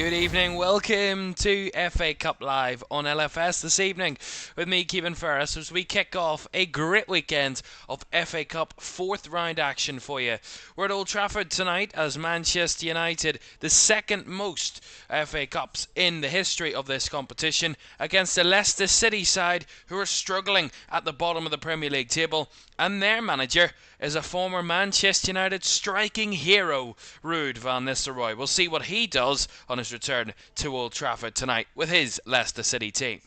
Good evening, welcome to FA Cup Live on LFS this evening with me, Kevin Ferris, as we kick off a great weekend of FA Cup fourth round action for you. We're at Old Trafford tonight as Manchester United, the second most FA Cups in the history of this competition, against the Leicester City side who are struggling at the bottom of the Premier League table, and their manager is a former Manchester United striking hero, Ruud van Nistelrooy. We'll see what he does on his return to Old Trafford tonight with his Leicester City team.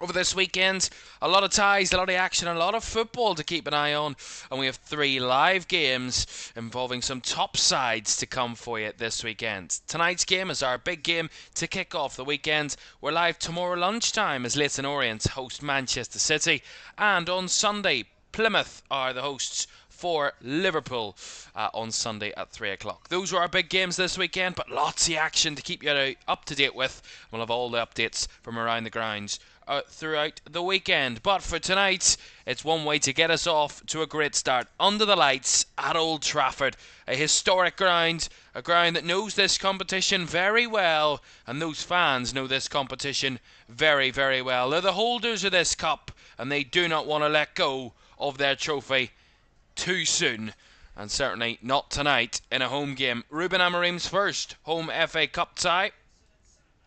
Over this weekend, a lot of ties, a lot of action, a lot of football to keep an eye on, and we have 3 live games involving some top sides to come for you this weekend. Tonight's game is our big game to kick off the weekend. We're live tomorrow lunchtime as Leyton Orient host Manchester City, and on Sunday, Plymouth are the hosts for Liverpool on Sunday at 3 o'clock. Those are our big games this weekend, but lots of action to keep you up to date with. We'll have all the updates from around the grounds throughout the weekend. But for tonight, it's one way to get us off to a great start under the lights at Old Trafford. A historic ground, a ground that knows this competition very well, and those fans know this competition very, very well. They're the holders of this cup, and they do not want to let go of their trophy too soon, and certainly not tonight in a home game. Ruben Amorim's first home FA Cup tie.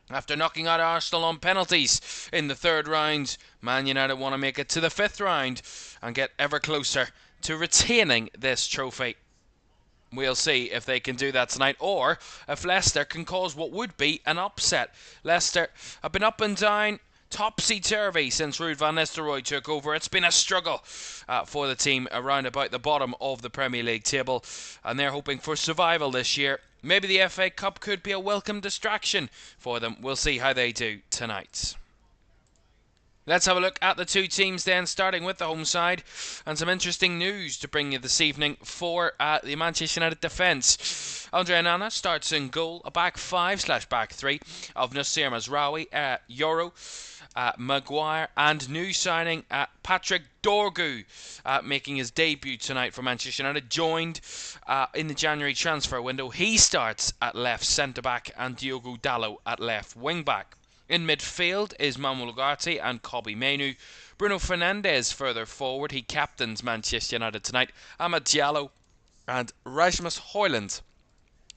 After knocking out Arsenal on penalties in the third round, Man United want to make it to the fifth round and get ever closer to retaining this trophy. We'll see if they can do that tonight, or if Leicester can cause what would be an upset. Leicester have been up and down, topsy-turvy since Ruud van Nistelrooy took over. It's been a struggle for the team around about the bottom of the Premier League table, and they're hoping for survival this year. Maybe the FA Cup could be a welcome distraction for them. We'll see how they do tonight. Let's have a look at the two teams then, starting with the home side, and some interesting news to bring you this evening for the Manchester United defence. Andre Onana starts in goal, a back 5/back 3 of Noussair Mazraoui, Yoro, Maguire, and new signing Patrick Dorgu making his debut tonight for Manchester United, joined in the January transfer window. He starts at left centre-back and Diogo Dalot at left wing-back. In midfield is Manuel Ugarte and Kobbie Mainoo. Bruno Fernandes further forward. He captains Manchester United tonight. Amad Diallo and Rasmus Højlund,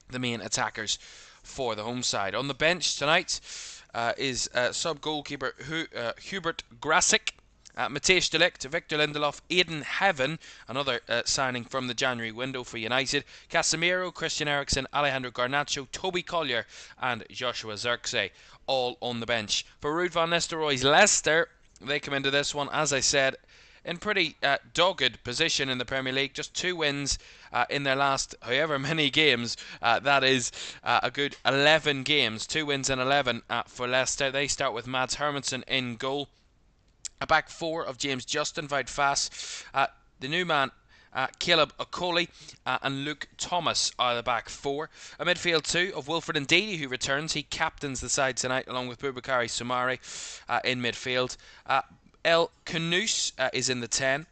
the main attackers for the home side. On the bench tonight is sub-goalkeeper Hubert Grasic, Matthijs de Ligt, Victor Lindelof, Aiden Heaven, another signing from the January window for United, Casemiro, Christian Eriksen, Alejandro Garnacho, Toby Collier and Joshua Zirkzee, all on the bench. For Ruud van Nistelrooy's Leicester, they come into this one, as I said, in pretty dogged position in the Premier League. Just 2 wins in their last however many games. That is a good 11 games. 2 wins in 11 for Leicester. They start with Mads Hermansen in goal. A back 4 of James Justin, Wout Faes, the new man Caleb Okoli and Luke Thomas are the back 4. A midfield 2 of Wilfred Ndidi, who returns. He captains the side tonight along with Boubakary Soumare in midfield. El Khanous is in the 10.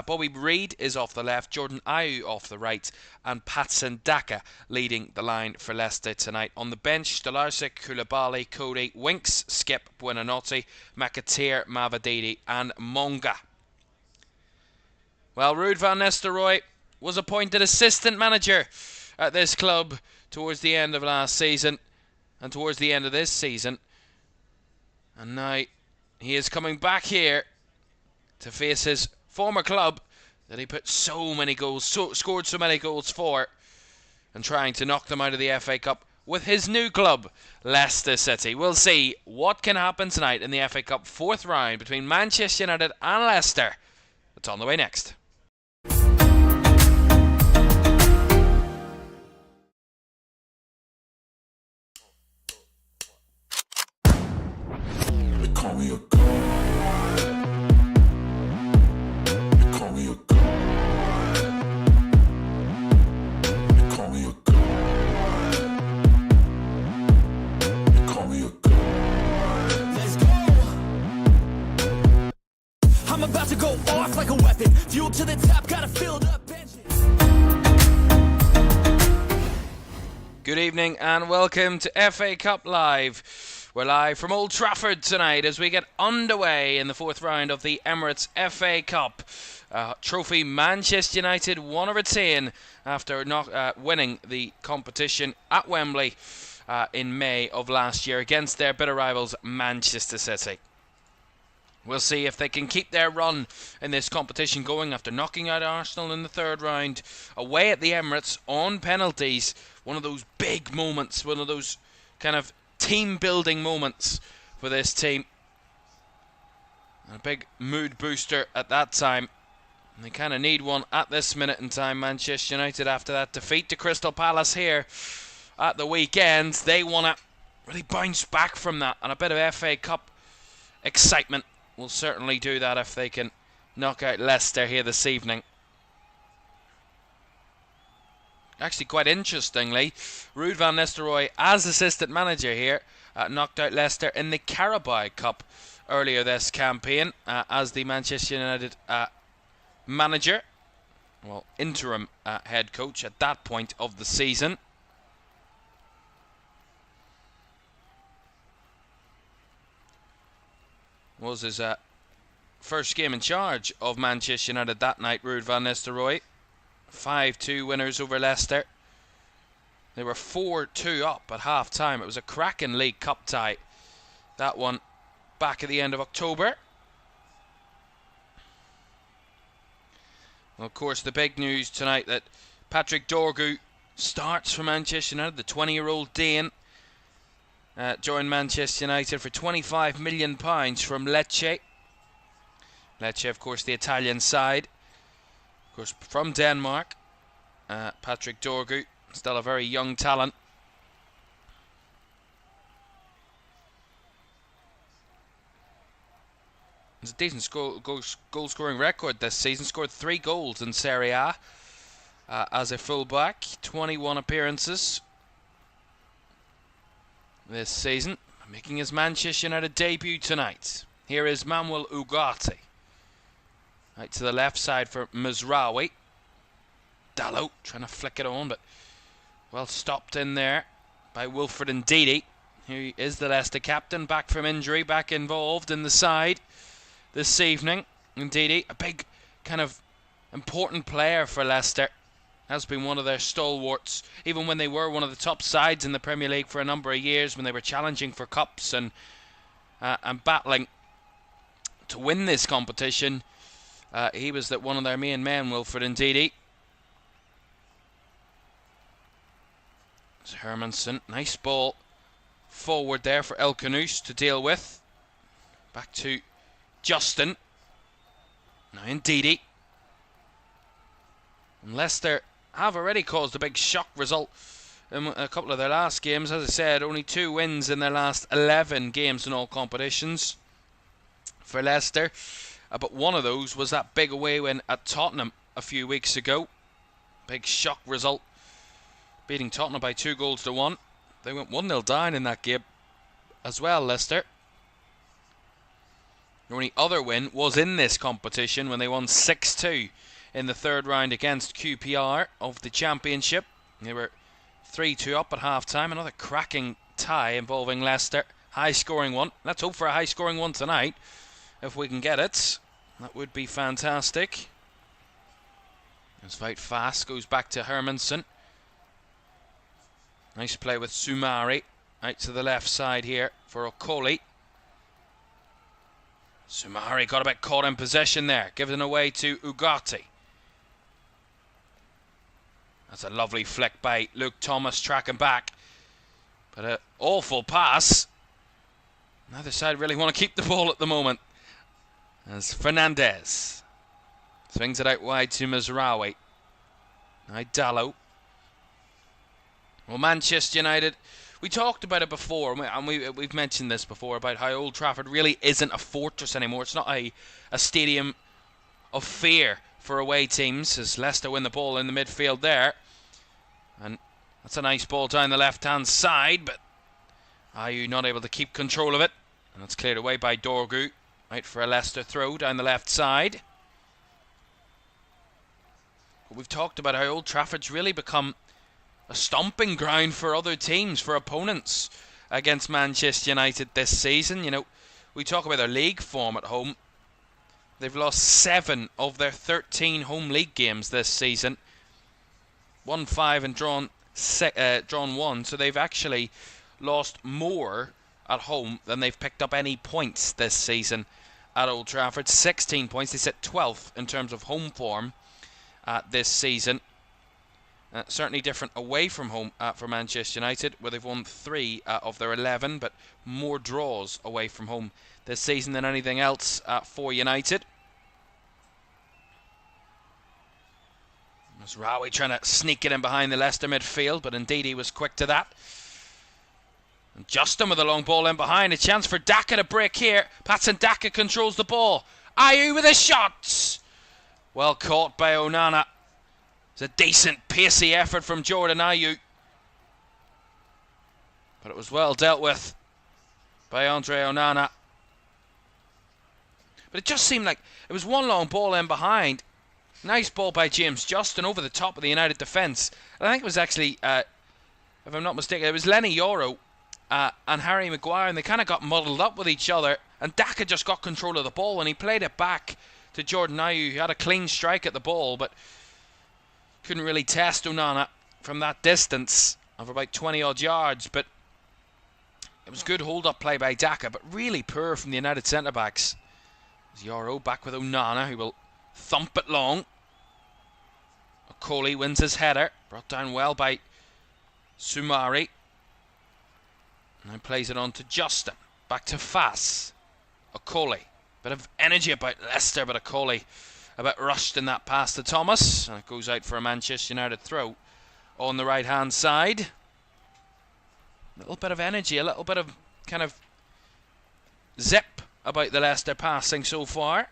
Bobby Reid is off the left, Jordan Ayew off the right, and Patson Daka leading the line for Leicester tonight. On the bench, Stolarczyk, Koulibaly, Cody, Winks, Skip, Buonanotte, McAteer, Mavididi and Monga. Well, Ruud van Nistelrooy was appointed assistant manager at this club towards the end of last season and towards the end of this season. And now he is coming back here to face his former club that he put so many goals, scored so many goals for, and trying to knock them out of the FA Cup with his new club, Leicester City. We'll see what can happen tonight in the FA Cup fourth round between Manchester United and Leicester. It's on the way next. Call me a god. They call me a god. They call me a god. They call me a god. Let's go. I'm about to go off like a weapon. Fuel to the top, got a filled up engine. Good evening and welcome to FA Cup Live. We're live from Old Trafford tonight as we get underway in the fourth round of the Emirates FA Cup. Trophy Manchester United want to retain after winning the competition at Wembley in May of last year against their bitter rivals Manchester City. We'll see if they can keep their run in this competition going after knocking out Arsenal in the third round away at the Emirates on penalties. One of those big moments, one of those kind of team-building moments for this team. And a big mood booster at that time. And they kind of need one at this minute in time, Manchester United, after that defeat to Crystal Palace here at the weekend. They want to really bounce back from that, and a bit of FA Cup excitement will certainly do that if they can knock out Leicester here this evening. Actually, quite interestingly, Ruud van Nistelrooy, as assistant manager here, knocked out Leicester in the Carabao Cup earlier this campaign as the Manchester United manager, well, interim head coach at that point of the season. Was his first game in charge of Manchester United that night, Ruud van Nistelrooy. 5-2 winners over Leicester. They were 4-2 up at half-time. It was a cracking League Cup tie. That one back at the end of October. Well, of course, the big news tonight that Patrick Dorgu starts for Manchester United. The 20-year-old Dane joined Manchester United for £25 million from Lecce. Lecce, of course, the Italian side. Of course, from Denmark. Patrick Dorgu, still a very young talent. It's a decent goal-scoring record this season. Scored 3 goals in Serie A as a fullback. 21 appearances this season, making his Manchester United debut tonight. Here is Manuel Ugarte. Right to the left side for Mazraoui. Dalot trying to flick it on, but well stopped in there by Wilfred Ndidi, who is the Leicester captain, back from injury, back involved in the side this evening. Ndidi, a big kind of important player for Leicester, has been one of their stalwarts, even when they were one of the top sides in the Premier League for a number of years, when they were challenging for cups and battling to win this competition. He was one of their main men, Wilfred Ndidi. It's Hermansen, nice ball forward there for El Kanous to deal with. Back to Justin. Now Ndidi. And Leicester have already caused a big shock result in a couple of their last games. As I said, only 2 wins in their last 11 games in all competitions for Leicester. But one of those was that big away win at Tottenham a few weeks ago. Big shock result, beating Tottenham by 2-1. They went 1-0 down in that game as well, Leicester. The only other win was in this competition when they won 6-2 in the third round against QPR of the Championship. They were 3-2 up at half-time. Another cracking tie involving Leicester. High-scoring one. Let's hope for a high-scoring one tonight. If we can get it, that would be fantastic. This fight fast goes back to Hermansen. Nice play with Soumare out to the left side here for Okoli. Soumare got a bit caught in possession there, giving away to Ugarte. That's a lovely flick by Luke Thomas, tracking back. But an awful pass. Neither side really want to keep the ball at the moment, as Fernandez swings it out wide to Mazraoui. Now Dalot. Well, Manchester United, we talked about it before, and we've mentioned this before, about how Old Trafford really isn't a fortress anymore. It's not a stadium of fear for away teams, as Leicester win the ball in the midfield there. And that's a nice ball down the left-hand side, but Ayew not able to keep control of it. And it's cleared away by Dorgu. Right for a Leicester throw down the left side. But we've talked about how Old Trafford's really become a stomping ground for other teams, for opponents against Manchester United this season. You know, we talk about their league form at home. They've lost 7 of their 13 home league games this season. Won 5 and drawn 1, so they've actually lost more at home than they've picked up any points this season at Old Trafford. 16 points. They sit 12th in terms of home form this season. Certainly different away from home for Manchester United, where they've won 3 of their 11, but more draws away from home this season than anything else for United. There's Rawi trying to sneak it in behind the Leicester midfield, but indeed he was quick to that. And Justin with a long ball in behind. A chance for Daka to break here. Patson Daka controls the ball. Ayew with a shot. Well caught by Onana. It's a decent pacey effort from Jordan Ayew, but it was well dealt with by Andre Onana. But it just seemed like it was one long ball in behind. Nice ball by James Justin over the top of the United defence. And I think it was actually, if I'm not mistaken, it was Lenny Yoro and Harry Maguire, and they kind of got muddled up with each other. And Daka just got control of the ball, and he played it back to Jordan Ayew, who had a clean strike at the ball, but couldn't really test Onana from that distance of about 20 odd yards. But it was good hold up play by Daka, but really poor from the United centre backs. Yoro back with Onana, who will thump it long. Okoli wins his header, brought down well by Sumari, and then plays it on to Justin. Back to Fass. Okoli, bit of energy about Leicester, but Okoli a bit rushed in that pass to Thomas, and it goes out for a Manchester United throw on the right hand side. A little bit of energy, a little bit of kind of zip about the Leicester passing so far.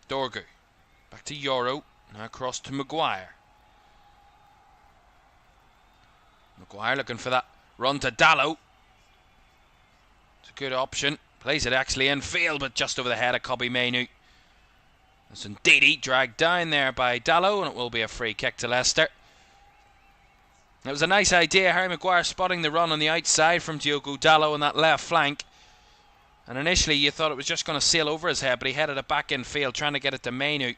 Dorgu back to Yoro, now across to Maguire. Maguire looking for that run to Dalot. It's a good option. Plays it actually in field, but just over the head of Kobbie Mainoo. It's indeed dragged down there by Dalot, and it will be a free kick to Leicester. It was a nice idea, Harry Maguire spotting the run on the outside from Diogo Dalot on that left flank. And initially you thought it was just going to sail over his head, but he headed it back in field, trying to get it to Mainoo.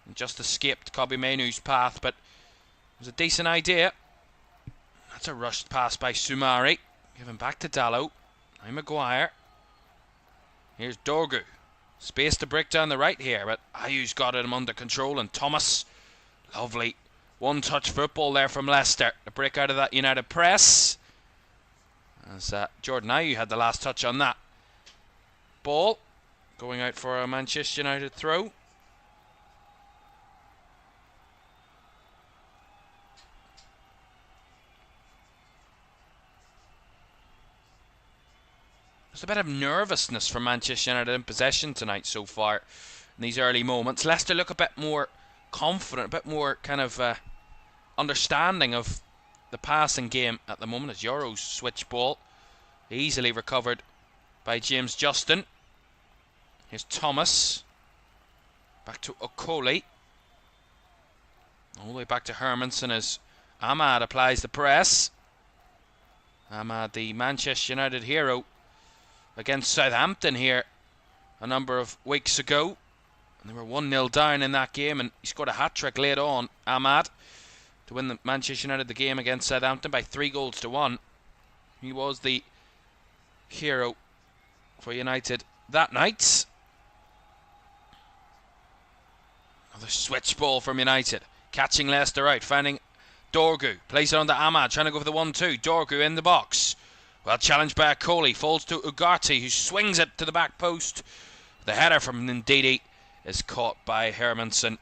And just escaped Kobbie Mainoo's path, but it was a decent idea. That's a rushed pass by Sumari. Given back to Dalot. Now Maguire. Here's Dorgu. Space to break down the right here, but Ayew's got him under control, and Thomas. Lovely one-touch football there from Leicester to break out of that United press. As Jordan Ayew had the last touch on that ball. Going out for a Manchester United throw. There's a bit of nervousness from Manchester United in possession tonight so far in these early moments. Leicester look a bit more confident, a bit more kind of understanding of the passing game at the moment, as Yoro's switch ball easily recovered by James Justin. Here's Thomas. Back to Okoli. All the way back to Hermansen as Ahmad applies the press. Ahmad, the Manchester United hero, against Southampton here a number of weeks ago. And they were 1-0 down in that game, and he scored a hat-trick late on, Ahmad, to win the Manchester United the game against Southampton by 3-1. He was the hero for United that night. Another switch ball from United, catching Leicester out, finding Dorgu, plays it on to Ahmad, trying to go for the 1-2. Dorgu in the box, well challenged by Okoli, falls to Ugarte, who swings it to the back post. The header from Ndidi is caught by Hermansen,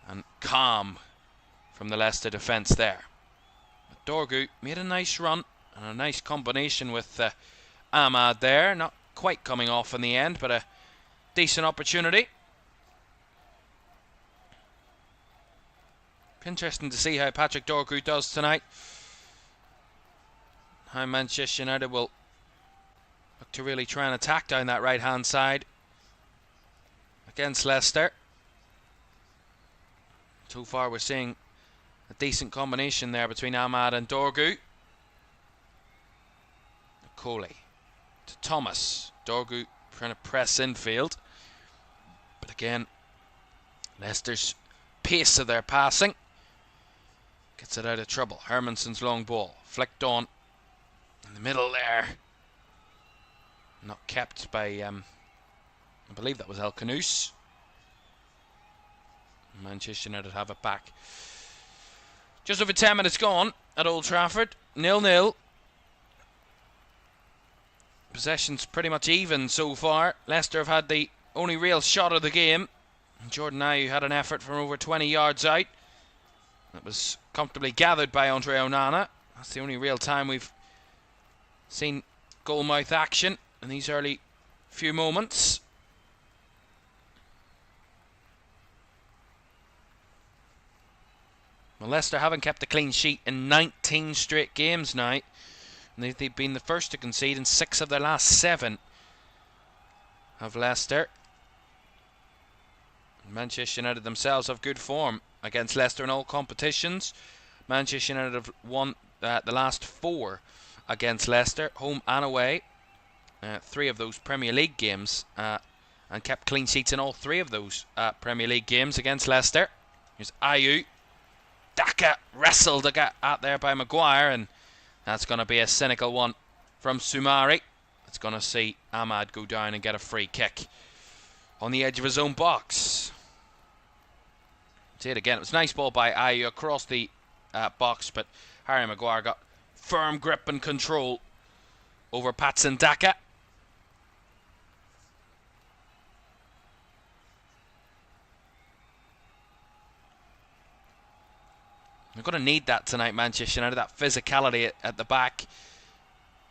and calm from the Leicester defence there. But Dorgu made a nice run and a nice combination with Ahmad there, not quite coming off in the end, but a decent opportunity. Interesting to see how Patrick Dorgu does tonight. How Manchester United will look to really try and attack down that right hand side against Leicester. So far we're seeing a decent combination there between Ahmad and Dorgu. Coley to Thomas. Dorgu trying to press infield. But again, Leicester's pace of their passing gets it out of trouble. Hermansen's long ball flicked on in the middle there. Not kept by, I believe that was El Canouse. Manchester United have it back. Just over 10 minutes gone at Old Trafford. 0-0. Possession's pretty much even so far. Leicester have had the only real shot of the game. Jordan Ayew had an effort from over 20 yards out. That was comfortably gathered by Andre Onana. That's the only real time we've seen goal-mouth action in these early few moments. Well, Leicester haven't kept a clean sheet in 19 straight games now. And they've been the first to concede in 6 of their last 7 of Leicester. Manchester United themselves have good form against Leicester in all competitions. Manchester United have won the last 4 against Leicester, home and away. 3 of those Premier League games, and kept clean sheets in all 3 of those Premier League games against Leicester. Here's Ayew. Daka wrestled out there by Maguire, and that's going to be a cynical one from Soumare. It's going to see Ahmad go down and get a free kick on the edge of his own box. See it again. It was a nice ball by Ayew across the box, but Harry Maguire got firm grip and control over Patson Daka. They're going to need that tonight, Manchester United, that physicality at the back.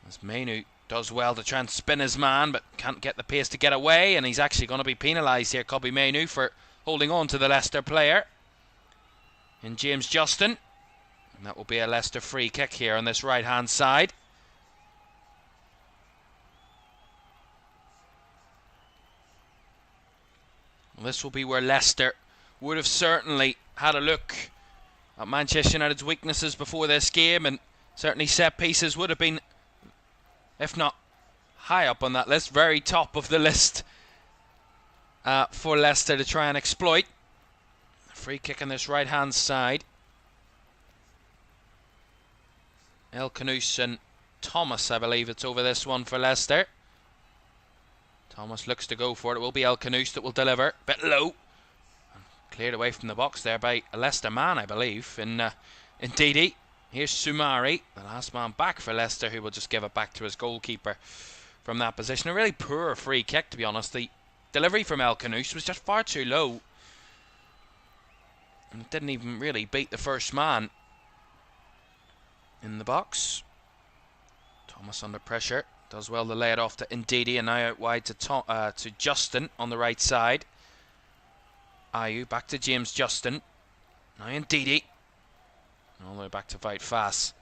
As Mainu does well to try and spin his man, but can't get the pace to get away, and he's actually going to be penalised here, Kobbie Mainu, for holding on to the Leicester player in James Justin. And that will be a Leicester free kick here on this right-hand side. Well, this will be where Leicester would have certainly had a look at Manchester United's weaknesses before this game, and certainly set pieces would have been, if not high up on that list, very top of the list for Leicester to try and exploit. Free kick on this right hand side. El Canouse and Thomas, I believe it's over this one for Leicester. Thomas looks to go for it. It will be El Canouse that will deliver. Bit low. Cleared away from the box there by a Leicester man, I believe, in Ndidi. Here's Soumare, the last man back for Leicester, who will just give it back to his goalkeeper from that position. A really poor free kick, to be honest. The delivery from El Canouse was just far too low, and it didn't even really beat the first man in the box. Thomas under pressure. Does well to lay it off to Ndidi, and now out wide to Justin on the right side. Ayew back to James Justin. Now Ndidi. All the way back to Fight Fast.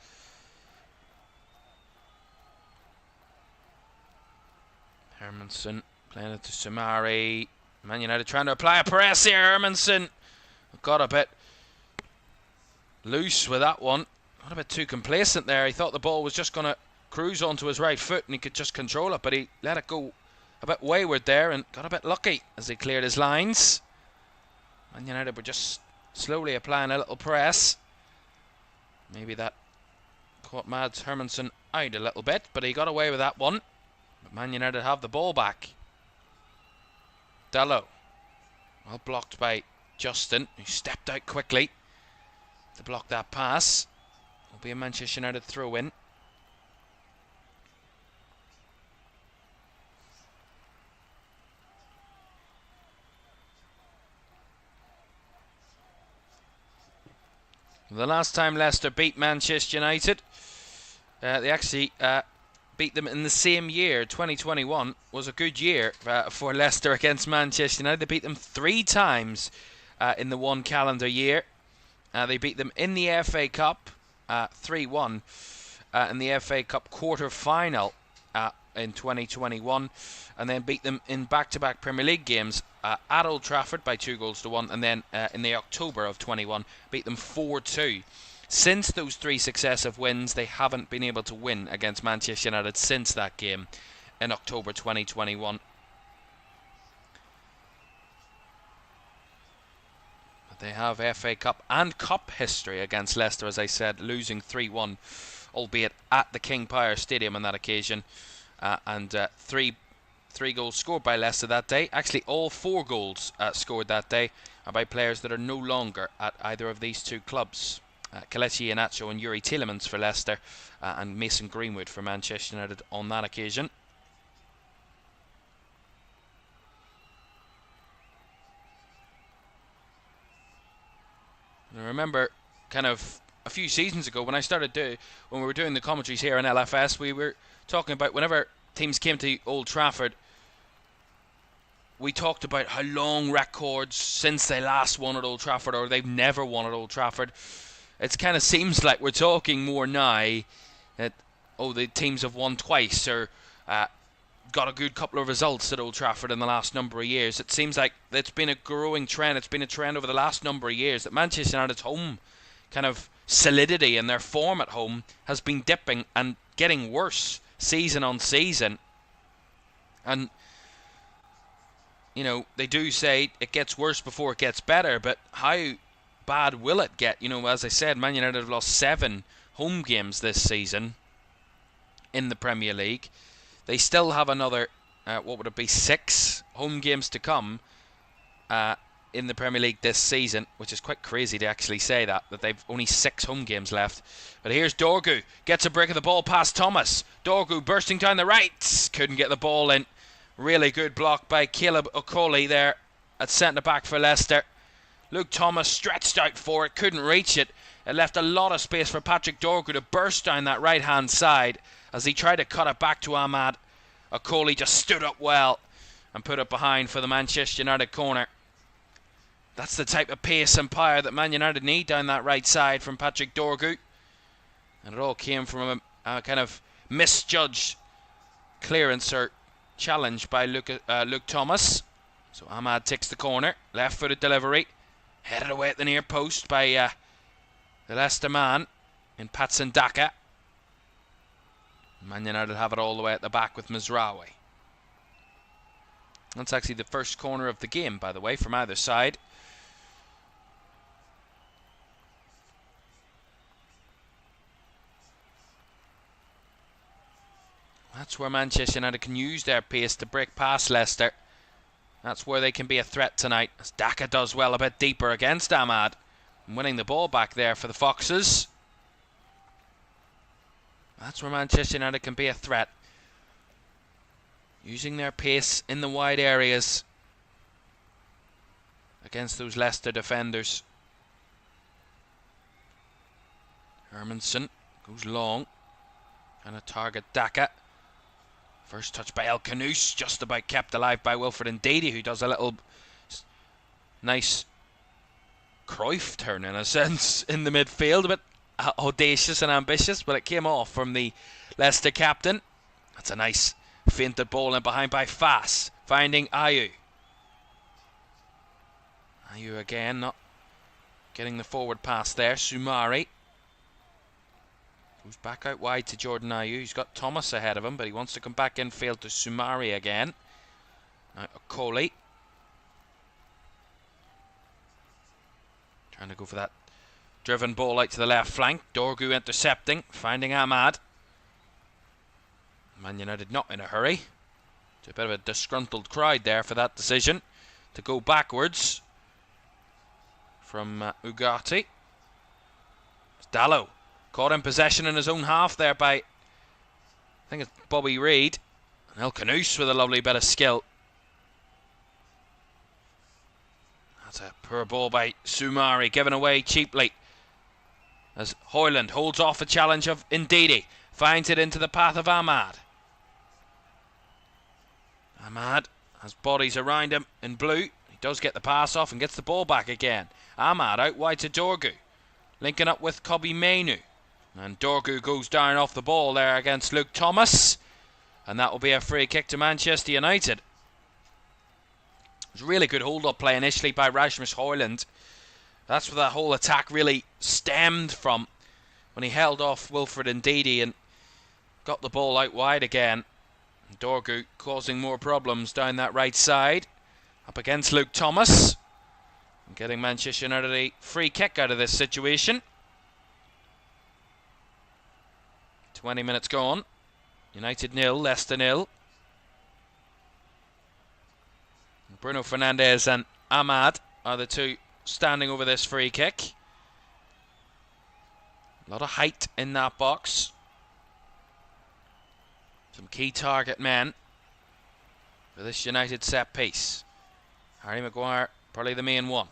Hermansen playing it to Soumare. Man United trying to apply a press here. Hermansen got a bit loose with that one. Got a bit too complacent there. He thought the ball was just going to cruise onto his right foot and he could just control it, but he let it go a bit wayward there and got a bit lucky as he cleared his lines. Man United were just slowly applying a little press. Maybe that caught Mads Hermansen out a little bit, but he got away with that one. But Man United have the ball back. Dalot, well blocked by Justin, who stepped out quickly to block that pass. Will be a Manchester United throw-in. The last time Leicester beat Manchester United, they actually beat them in the same year. 2021 was a good year for Leicester against Manchester United. They beat them 3 times in the one calendar year. They beat them in the FA Cup 3-1 in the FA Cup quarter-final in 2021, and then beat them in back-to-back Premier League games at Old Trafford by 2-1, and then in the October of 21 beat them 4-2. Since those 3 successive wins, they haven't been able to win against Manchester United since that game in October 2021. But they have FA Cup and Cup history against Leicester, as I said, losing 3-1, albeit at the King Power Stadium on that occasion, and three goals scored by Leicester that day. Actually, all 4 goals scored that day are by players that are no longer at either of these 2 clubs. Kelechi Iheanacho and Yuri Tielemans for Leicester, and Mason Greenwood for Manchester United on that occasion. I remember kind of a few seasons ago when we were doing the commentaries here on LFS, we were talking about whenever teams came to Old Trafford, we talked about how long records since they last won at Old Trafford, or they've never won at Old Trafford. It kind of seems like we're talking more now that, the teams have won twice, or got a good couple of results at Old Trafford in the last number of years. It seems like it's been a growing trend. It's been a trend over the last number of years that Manchester United's home kind of solidity and their form at home has been dipping and getting worse season on season. And they do say it gets worse before it gets better, but how bad will it get? As I said, Man United have lost 7 home games this season in the Premier League. They still have another, 6 home games to come in the Premier League this season, which is quite crazy to actually say that they've only 6 home games left. But here's Dorgu, gets a break of the ball past Thomas. Dorgu bursting down the right, couldn't get the ball in. Really good block by Caleb Okoli there at centre-back for Leicester. Luke Thomas stretched out for it, couldn't reach it. It left a lot of space for Patrick Dorgu to burst down that right-hand side as he tried to cut it back to Ahmad. Okoli just stood up well and put it behind for the Manchester United corner. That's the type of pace and power that Man United need down that right side from Patrick Dorgu. And it all came from a kind of misjudged clearance or challenge by Luke Thomas. So Ahmad takes the corner, left-footed delivery, headed away at the near post by the Leicester man in Patson Daka. Man United have it all the way at the back with Mizraoui. That's actually the first corner of the game, by the way, from either side. That's where Manchester United can use their pace to break past Leicester. That's where they can be a threat tonight, as Daka does well a bit deeper against Ahmad. Winning the ball back there for the Foxes. That's where Manchester United can be a threat. Using their pace in the wide areas against those Leicester defenders. Hermanson goes long. Trying to target Daka. First touch by El Kanous, just about kept alive by Wilfred Ndidi, who does a little nice Cruyff turn in a sense in the midfield. A bit audacious and ambitious, but it came off from the Leicester captain. That's a nice feinted ball in behind by Fass, finding Ayew. Ayew again, not getting the forward pass there. Soumare goes back out wide to Jordan Ayew. He's got Thomas ahead of him, but he wants to come back infield to Soumare again. Now Okoli trying to go for that driven ball out to the left flank. Dorgu intercepting, finding Ahmad. Man United not in a hurry. It's a bit of a disgruntled crowd there for that decision to go backwards from Ugarte. Dallo caught in possession in his own half there by, I think it's Bobby Reid. And El Kanous with a lovely bit of skill. That's a poor ball by Soumare, given away cheaply. As Hoyland holds off a challenge of Ndidi. Finds it into the path of Ahmad. Ahmad has bodies around him in blue. He does get the pass off and gets the ball back again. Ahmad out wide to Dorgu. Linking up with Kobe Mainu. And Dorgu goes down off the ball there against Luke Thomas. And that will be a free kick to Manchester United. It was a really good hold-up play initially by Rasmus Højlund. That's where that whole attack really stemmed from, when he held off Wilfred Ndidi and got the ball out wide again. Dorgu causing more problems down that right side. Up against Luke Thomas. And getting Manchester United a free kick out of this situation. 20 minutes gone. United 0, Leicester 0. Bruno Fernandes and Ahmad are the two standing over this free kick. A lot of height in that box. Some key target men for this United set piece. Harry Maguire, probably the main one.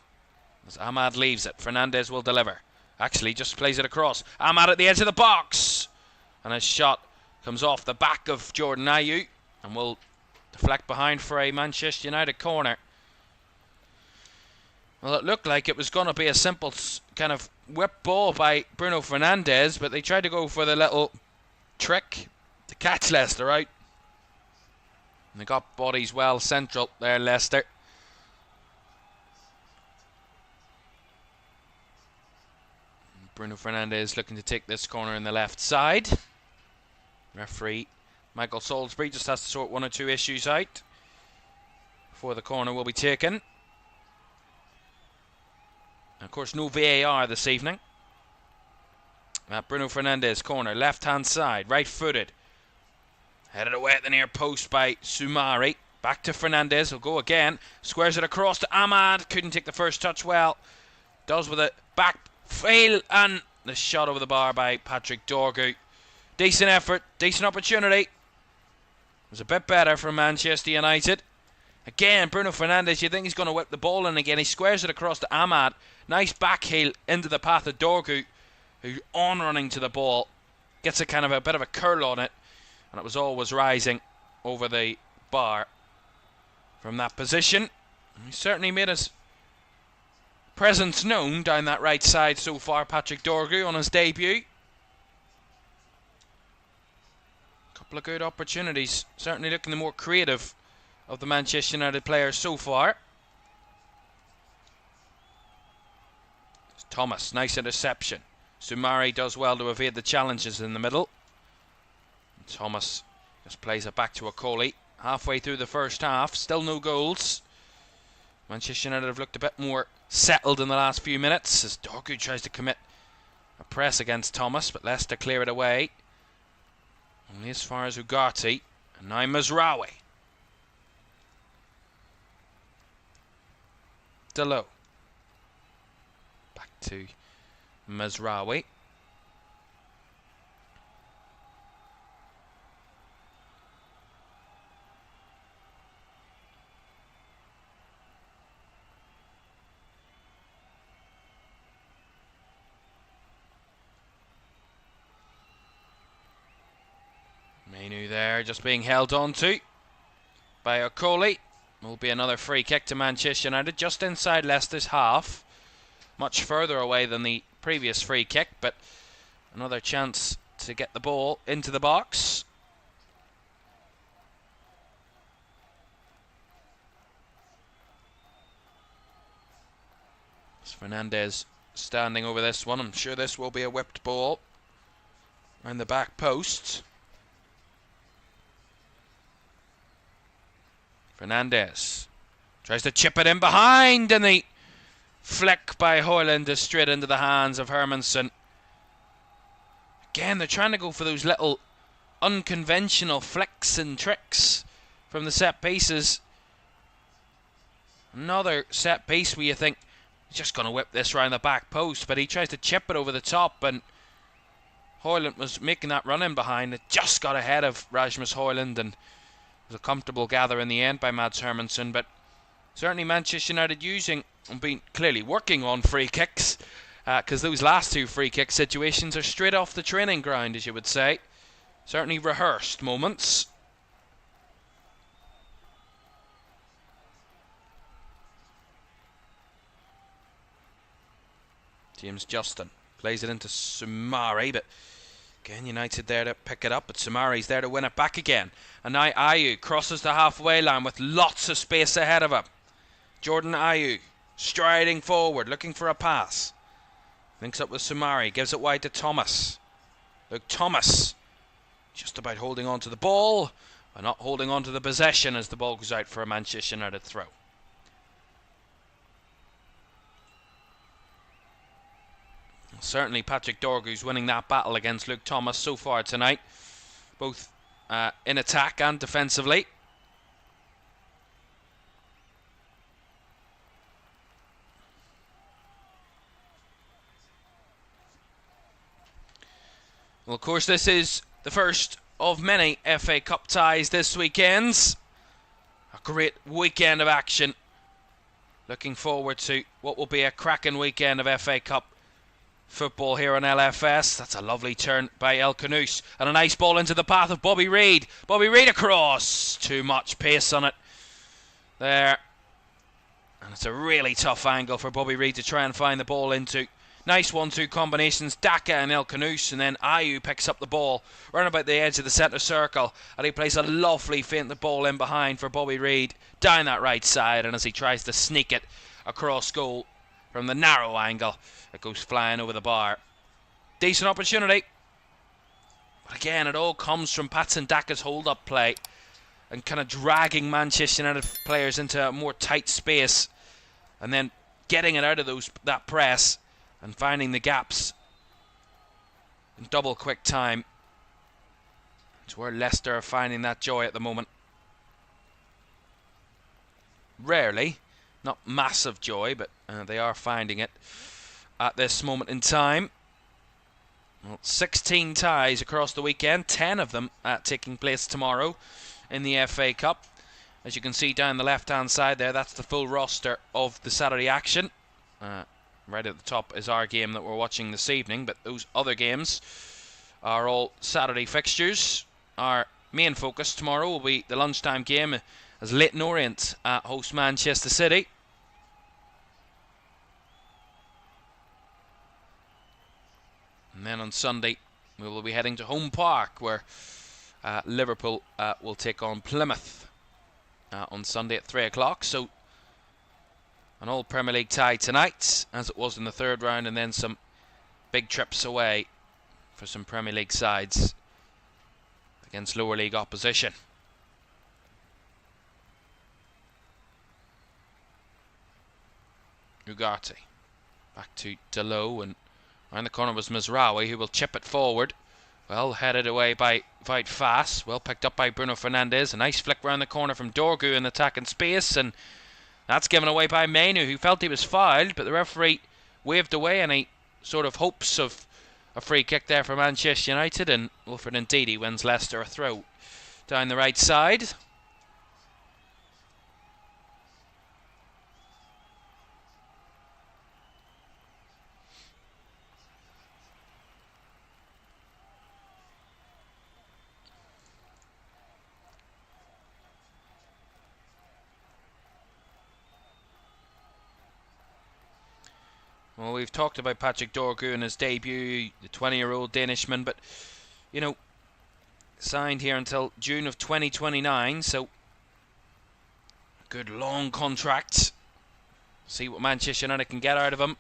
As Ahmad leaves it, Fernandes will deliver. Actually, just plays it across. Ahmad at the edge of the box. And his shot comes off the back of Jordan Ayew and will deflect behind for a Manchester United corner. Well, it looked like it was going to be a simple kind of whip ball by Bruno Fernandes, but they tried to go for the little trick to catch Leicester out. And they got bodies well central there, Leicester. Bruno Fernandes looking to take this corner in the left side. Referee Michael Salisbury just has to sort one or two issues out before the corner will be taken. And of course, no VAR this evening. Bruno Fernandes corner, left hand side, right footed. Headed away at the near post by Soumare. Back to Fernandes, he'll go again. Squares it across to Ahmad. Couldn't take the first touch well. Does with it. Back fail, and the shot over the bar by Patrick Dorgu. Decent effort, decent opportunity. It was a bit better for Manchester United. Again, Bruno Fernandes, you think he's going to whip the ball in again. He squares it across to Ahmad. Nice back heel into the path of Dorgu, who on running to the ball. Gets a kind of a bit of a curl on it. And it was always rising over the bar from that position. He certainly made his presence known down that right side so far, Patrick Dorgu, on his debut. Couple of good opportunities. Certainly looking the more creative of the Manchester United players so far. Thomas, nice interception. Soumare does well to evade the challenges in the middle. And Thomas just plays it back to Okoli. Halfway through the first half, still no goals. Manchester United have looked a bit more settled in the last few minutes as Dorgu tries to commit a press against Thomas, but Leicester clear it away. Only as far as Ugarte. And now Mazraoui. Delo. Back to Mazraoui. Mainu there, just being held on to by Okoli. Will be another free kick to Manchester United, just inside Leicester's half. Much further away than the previous free kick, but another chance to get the ball into the box. It's Fernandes standing over this one. I'm sure this will be a whipped ball around the back post. Fernandes tries to chip it in behind, and the flick by Højlund is straight into the hands of Hermansen. Again, they're trying to go for those little unconventional flicks and tricks from the set pieces. Another set piece where you think he's just going to whip this round the back post, but he tries to chip it over the top, and Højlund was making that run in behind. It just got ahead of Rasmus Højlund, and was a comfortable gather in the end by Mads Hermansen. But certainly Manchester United using and been clearly working on free kicks, because those last two free kick situations are straight off the training ground, as you would say. Certainly rehearsed moments. James Justin plays it into Soumare, but Again, United there to pick it up, but Samari's there to win it back again. And now Ayew crosses the halfway line with lots of space ahead of him. Jordan Ayew striding forward, looking for a pass. Links up with Samari, gives it wide to Thomas. Luke Thomas just about holding on to the ball, but not holding on to the possession as the ball goes out for a Manchester United throw. Certainly Patrick Dorgu's winning that battle against Luke Thomas so far tonight, both in attack and defensively. Well, of course, this is the first of many FA Cup ties this weekend. A great weekend of action. Looking forward to what will be a cracking weekend of FA Cup football here on LFS. That's a lovely turn by El Canouse. And a nice ball into the path of Bobby Reid. Bobby Reid across. Too much pace on it there. And it's a really tough angle for Bobby Reid to try and find the ball into. Nice 1-2 combinations. Daka and El Canouse. And then Ayew picks up the ball round about the edge of the centre circle. And he plays a lovely feint the ball in behind for Bobby Reid down that right side. And as he tries to sneak it across goal from the narrow angle, it goes flying over the bar. Decent opportunity. But again, it all comes from Patson Daka's hold-up play and kind of dragging Manchester United players into a more tight space and then getting it out of that press and finding the gaps in double quick time. It's where Leicester are finding that joy at the moment. Rarely. Not massive joy, but they are finding it at this moment in time. Well, 16 ties across the weekend, 10 of them taking place tomorrow in the FA Cup. As you can see down the left-hand side there, that's the full roster of the Saturday action. Right at the top is our game that we're watching this evening, but those other games are all Saturday fixtures. Our main focus tomorrow will be the lunchtime game as Leyton Orient host Manchester City. And then on Sunday, we will be heading to Home Park, where Liverpool will take on Plymouth on Sunday at 3 o'clock. So, an all Premier League tie tonight, as it was in the third round, and then some big trips away for some Premier League sides against lower league opposition. Ugarte back to Delo, and around the corner was Mazraoui, who will chip it forward. Well headed away by Vout Fass. Well picked up by Bruno Fernandes. A nice flick round the corner from Dorgu in attacking space, and that's given away by Mainu, who felt he was fouled, but the referee waved away any sort of hopes of a free kick there for Manchester United, and Wilfred Ndidi wins Leicester a throw down the right side. Well, we've talked about Patrick Dorgu and his debut, the 20-year-old Danishman, but, you know, signed here until June of 2029, so a good long contract. See what Manchester United can get out of him.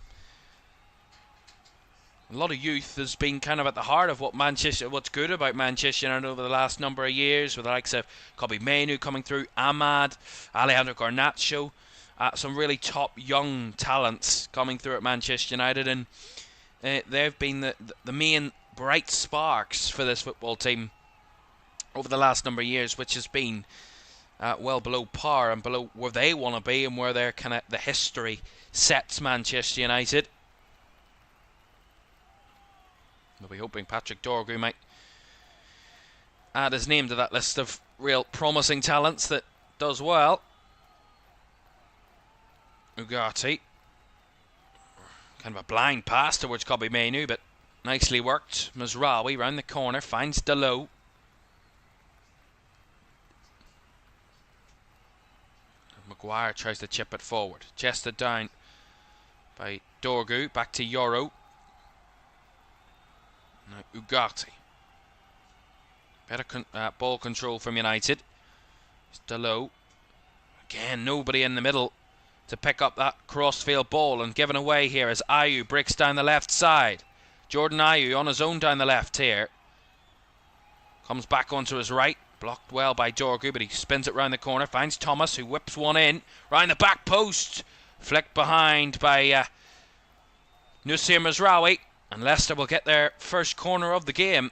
A lot of youth has been kind of at the heart of what's good about Manchester United over the last number of years, with the likes of Kobbie Mainoo coming through, Ahmad, Alejandro Garnacho. Some really top young talents coming through at Manchester United, and they've been the main bright sparks for this football team over the last number of years, which has been well below par and below where they want to be and where their kind of the history sets Manchester United. We'll be hoping Patrick Dorgu might add his name to that list of real promising talents that does well. Ugarte. Kind of a blind pass towards Kobbie Mainoo, but nicely worked. Mazraoui round the corner, finds Delo. Maguire tries to chip it forward. Chested down by Dorgu. Back to Yoro. Now Ugarte. Better ball control from United. Still low. Again, nobody in the middle to pick up that crossfield ball, and given away here as Ayew breaks down the left side. Jordan Ayew on his own down the left here. Comes back onto his right. Blocked well by Dorgu, but he spins it round the corner. Finds Thomas, who whips one in. Round the back post. Flicked behind by Nusir Mazraoui. And Leicester will get their first corner of the game.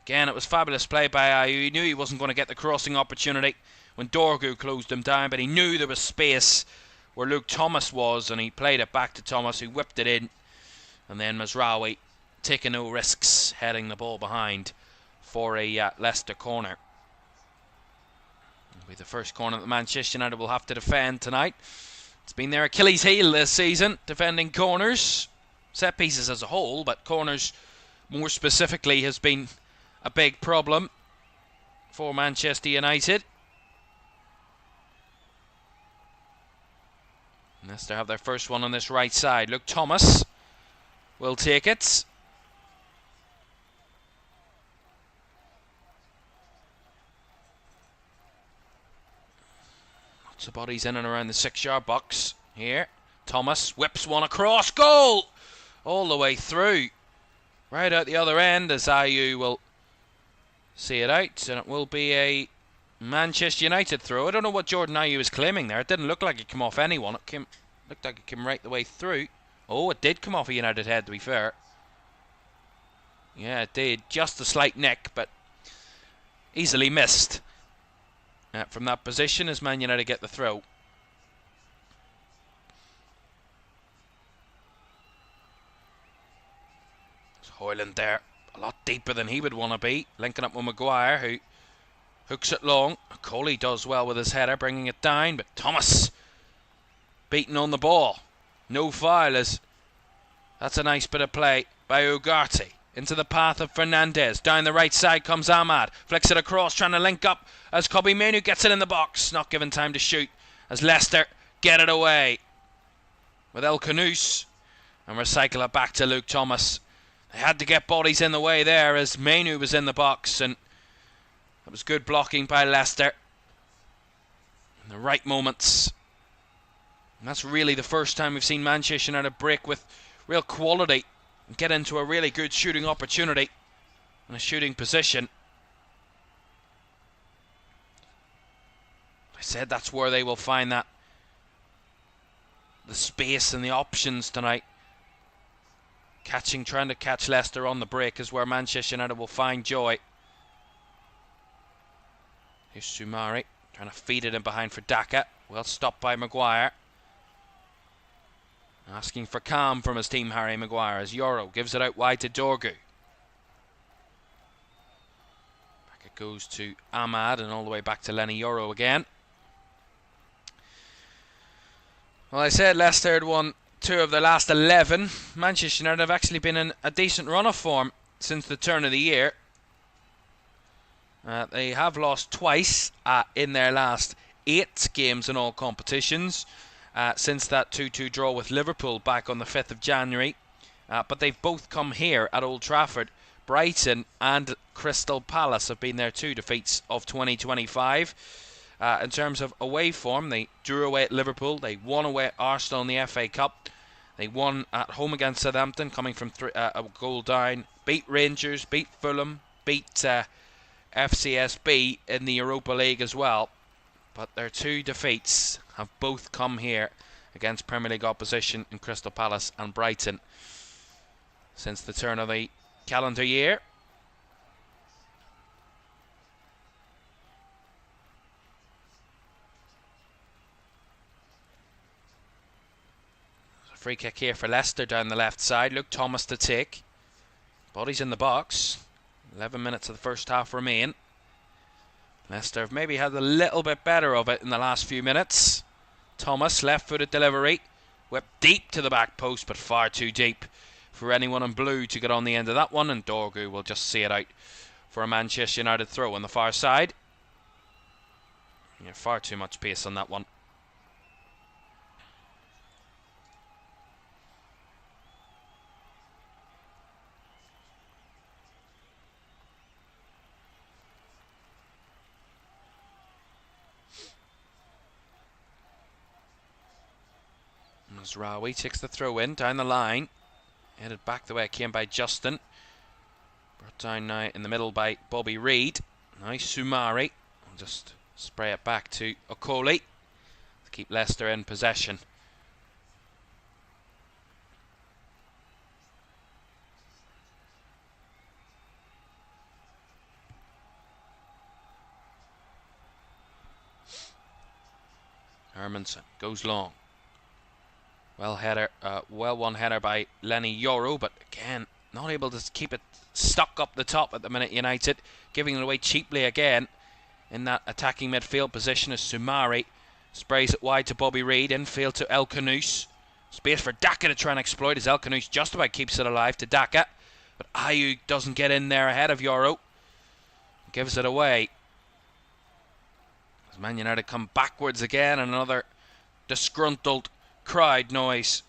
Again, it was fabulous play by Ayew. He knew he wasn't going to get the crossing opportunity when Dorgu closed him down, but he knew there was space where Luke Thomas was, and he played it back to Thomas, who whipped it in. And then Mazraoui taking no risks, heading the ball behind for a Leicester corner. It'll be the first corner that Manchester United will have to defend tonight. It's been their Achilles heel this season, defending corners, set pieces as a whole, but corners more specifically has been a big problem for Manchester United. Leicester have their first one on this right side. Luke Thomas will take it. Lots of bodies in and around the 6-yard box here. Thomas whips one across. Goal! All the way through. Right out the other end as Ayew will see it out, and it will be a Manchester United throw. I don't know what Jordan Ayew is claiming there. It didn't look like it came off anyone. It looked like it came right the way through. Oh, it did come off a United head, to be fair. Yeah, it did. Just a slight nick, but easily missed. From that position as Man United get the throw. There's Hoyland there. A lot deeper than he would want to be. Linking up with Maguire, who hooks it long. Coley does well with his header, bringing it down, but Thomas beaten on the ball. No foul, as that's a nice bit of play by Ugarte. Into the path of Fernandez. Down the right side comes Ahmad. Flicks it across, trying to link up as Kobbie Mainoo gets it in the box. Not given time to shoot as Leicester get it away with El Khanous and recycle it back to Luke Thomas. They had to get bodies in the way there as Mainoo was in the box, and that was good blocking by Leicester in the right moments. And that's really the first time we've seen Manchester United break with real quality and get into a really good shooting opportunity and a shooting position. I said that's where they will find the space and the options tonight. Trying to catch Leicester on the break is where Manchester United will find joy. Here's Soumare trying to feed it in behind for Daka. Well stopped by Maguire. Asking for calm from his team, Harry Maguire, as Yoro gives it out wide to Dorgu. Back it goes to Ahmad and all the way back to Lenny Yoro again. Well, I said Leicester had won 2 of their last 11. Manchester United have actually been in a decent run of form since the turn of the year. They have lost twice in their last 8 games in all competitions. Since that 2-2 draw with Liverpool back on the 5th of January. But they've both come here at Old Trafford. Brighton and Crystal Palace have been their 2 defeats of 2025. In terms of away form, they drew away at Liverpool. They won away at Arsenal in the FA Cup. They won at home against Southampton, coming from a goal down. Beat Rangers, beat Fulham, beat FCSB in the Europa League as well. But their 2 defeats have both come here against Premier League opposition in Crystal Palace and Brighton since the turn of the calendar year. There's a free kick here for Leicester down the left side. Luke Thomas to take. Bodies in the box. 11 minutes of the first half remain. Leicester have maybe had a little bit better of it in the last few minutes. Thomas, left-footed delivery. Whipped deep to the back post, but far too deep for anyone in blue to get on the end of that one. And Dorgu will just see it out for a Manchester United throw on the far side. Yeah, far too much pace on that one. Mazraoui takes the throw in down the line. Headed back the way it came by Justin. Brought down now in the middle by Bobby Reid. Nice Sumari. I'll just spray it back to Okoli to keep Leicester in possession. Hermansen goes long. Well won header by Lenny Yoro, but again, not able to keep it stuck up the top at the minute. United giving it away cheaply again in that attacking midfield position as Sumari sprays it wide to Bobby Reid, infield to El Khanous. Space for Daka to try and exploit as El Khanous just about keeps it alive to Daka, but Ayew doesn't get in there ahead of Yoro. Gives it away. As Man United come backwards again, and another disgruntled crowd noise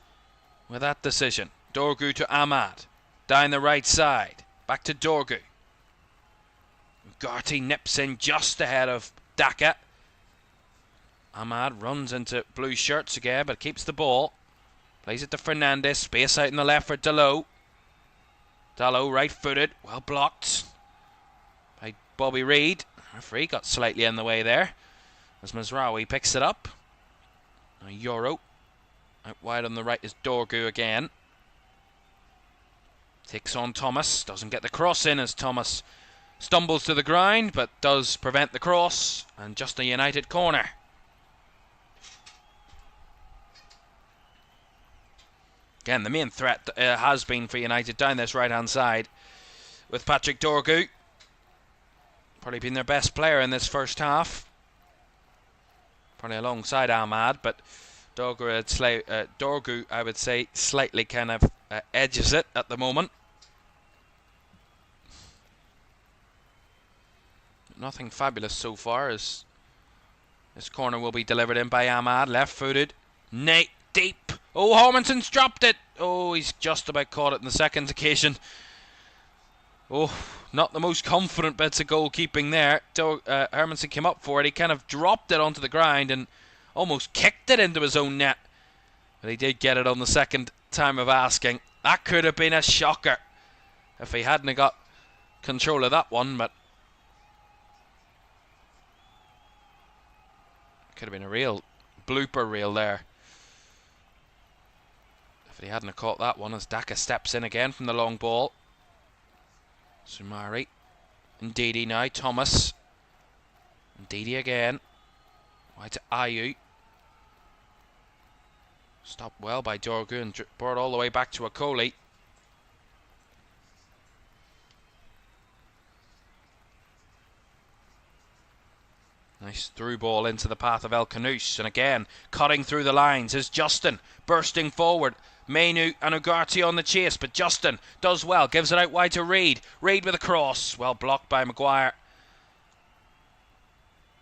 with that decision. Dorgu to Ahmad. Down the right side. Back to Dorgu. Garty nips in just ahead of Daka. Ahmad runs into blue shirts again, but keeps the ball. Plays it to Fernandez. Space out in the left for Dalot. Dalot right-footed. Well blocked by Bobby Reid. Referee got slightly in the way there as Mazraoui picks it up. Now Yoro. Out wide on the right is Dorgu again. Takes on Thomas. Doesn't get the cross in as Thomas stumbles to the ground, but does prevent the cross. And just a United corner. Again, the main threat has been for United down this right-hand side with Patrick Dorgu. Probably been their best player in this first half. Probably alongside Ahmad, but Dorgu, I would say, slightly kind of edges it at the moment. Nothing fabulous so far as this corner will be delivered in by Ahmad, left-footed. Nate deep. Oh, Hermansen's dropped it. Oh, he's just about caught it on the second occasion. Oh, not the most confident bits of goalkeeping there. Hermansen came up for it. He kind of dropped it onto the ground and almost kicked it into his own net. But he did get it on the second time of asking. That could have been a shocker if he hadn't got control of that one, but could have been a real blooper reel there if he hadn't have caught that one as Daka steps in again from the long ball. Sumari. Ndidi now. Thomas. Ndidi again. Wide to Ayew. Stopped well by Dorgu and brought all the way back to Okoli. Nice through ball into the path of El Khanous, and again cutting through the lines is Justin, bursting forward. Mainu and Ugarte on the chase, but Justin does well, gives it out wide to Reid. Reid with a cross, well blocked by Maguire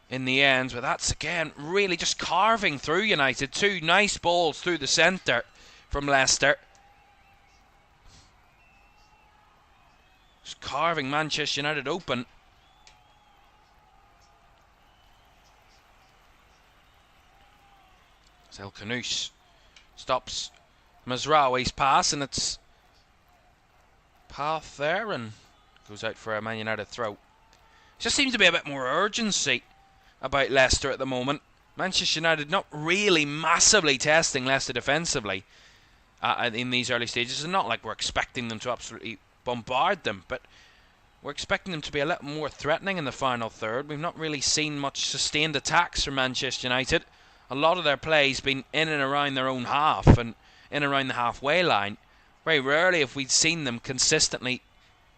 in the end, but that's again really just carving through United. Two nice balls through the centre from Leicester. Just carving Manchester United open. El Khanous stops Mazraoui's pass, and it's path there and goes out for a Man United throw. Just seems to be a bit more urgency about Leicester at the moment. Manchester United not really massively testing Leicester defensively in these early stages. It's not like we're expecting them to absolutely bombard them, but we're expecting them to be a little more threatening in the final third. We've not really seen much sustained attacks from Manchester United. A lot of their play's been in and around their own half and in and around the halfway line. Very rarely have we seen them consistently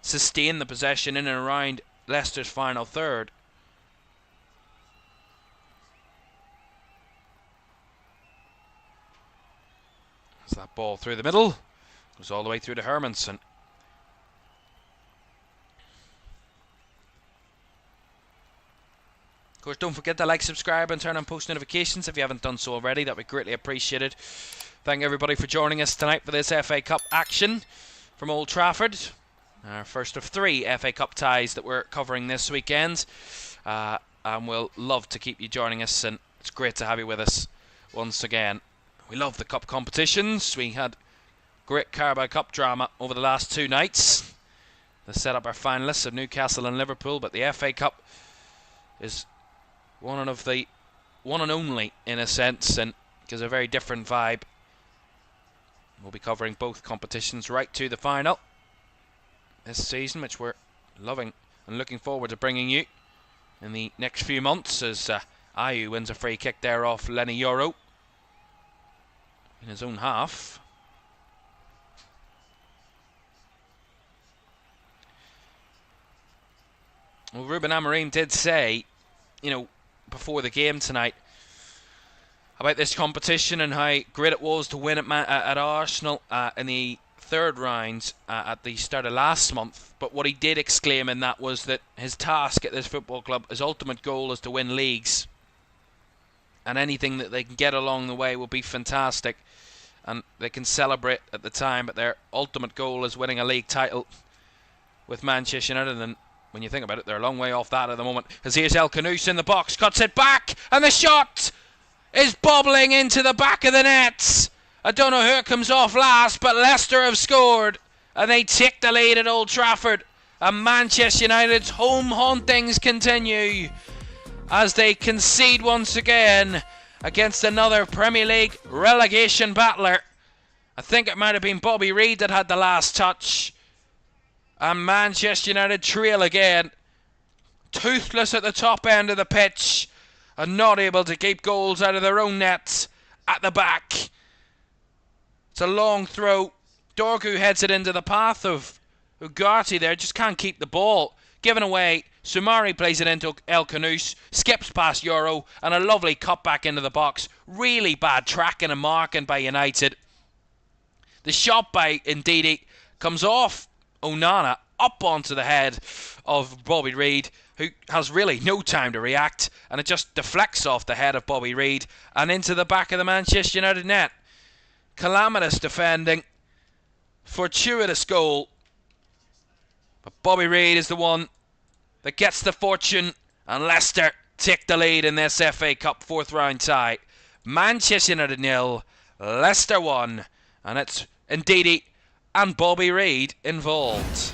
sustain the possession in and around Leicester's final third. As that ball through the middle goes all the way through to Hermansen. Of course, don't forget to like, subscribe and turn on post notifications if you haven't done so already. That would be greatly appreciated. Thank everybody for joining us tonight for this FA Cup action from Old Trafford. Our first of 3 FA Cup ties that we're covering this weekend. And we'll love to keep you joining us, and it's great to have you with us once again. We love the cup competitions. We had great Carabao Cup drama over the last 2 nights. They set up our finalists of Newcastle and Liverpool, but the FA Cup is one and only in a sense, and gives a very different vibe. We'll be covering both competitions right to the final this season, which we're loving and looking forward to bringing you in the next few months, as Ayew wins a free kick there off Lenny Yoro in his own half. Well, Ruben Amorim did say, before the game tonight, about this competition and how great it was to win at Arsenal in the third round at the start of last month. But what he did exclaim in that was that his task at this football club, his ultimate goal, is to win leagues, and anything that they can get along the way will be fantastic, and they can celebrate at the time, but their ultimate goal is winning a league title with Manchester United. And when you think about it, they're a long way off that at the moment, as here's El Kanous in the box, cuts it back, and the shot is bobbling into the back of the net. I don't know who it comes off last, but Leicester have scored, and they take the lead at Old Trafford. And Manchester United's home hauntings continue as they concede once again against another Premier League relegation battler. I think it might have been Bobby Reid that had the last touch. And Manchester United trail again, toothless at the top end of the pitch, and not able to keep goals out of their own net at the back. It's a long throw. Dorgu heads it into the path of Ugarte there, just can't keep the ball. Given away, Soumare plays it into El Kanous, skips past Euro, and a lovely cut back into the box. Really bad tracking and marking by United. The shot by Ndidi comes off Onana up onto the head of Bobby Reid, who has really no time to react, and it just deflects off the head of Bobby Reid and into the back of the Manchester United net. Calamitous defending, fortuitous goal, but Bobby Reid is the one that gets the fortune, and Leicester take the lead in this FA Cup 4th round tie. Manchester United 0, Leicester 1, and it's Ndidi and Bobby Reid involved.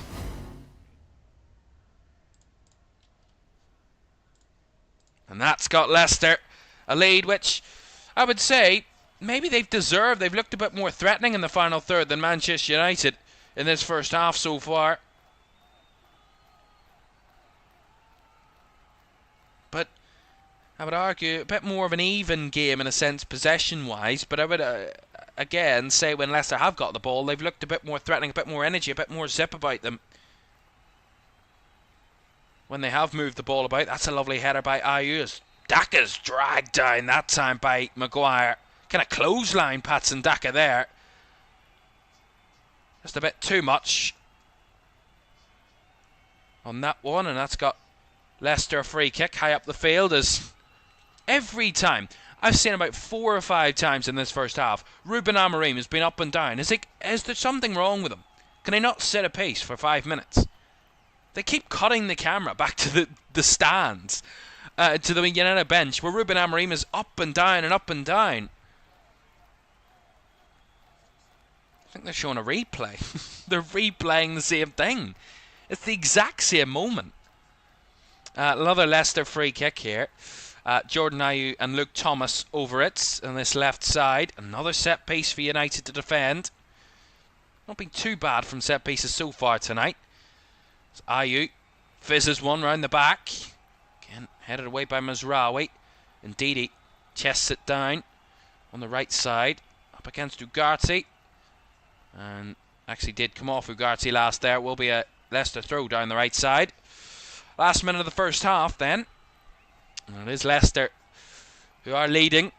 And that's got Leicester a lead which I would say maybe they've deserved. They've looked a bit more threatening in the final third than Manchester United in this first half so far. But I would argue a bit more of an even game in a sense, possession-wise. But I would again say when Leicester have got the ball, they've looked a bit more threatening, a bit more energy, a bit more zip about them. When they have moved the ball about, that's a lovely header by Ayew. Daka's dragged down that time by Maguire. Kind of clothesline Patson Daka there. Just a bit too much on that one, and that's got Leicester a free kick high up the field. As every time, I've seen about 4 or 5 times in this first half, Ruben Amorim has been up and down. Is there something wrong with him? Can he not sit a pace for 5 minutes? They keep cutting the camera back to the stands, to the United bench, where Ruben Amorim is up and down and up and down. I think they're showing a replay. They're replaying the same thing. It's the exact same moment. Another Leicester free kick here. Jordan Ayew and Luke Thomas over it on this left side. Another set piece for United to defend. Not been too bad from set pieces so far tonight. So Ayew fizzes one round the back. Again, headed away by Mazraoui. Ndidi chests it down on the right side. Up against Ugarte. And actually did come off Ugarte last there. It will be a Leicester throw down the right side. Last minute of the first half then. And it is Leicester who are leading.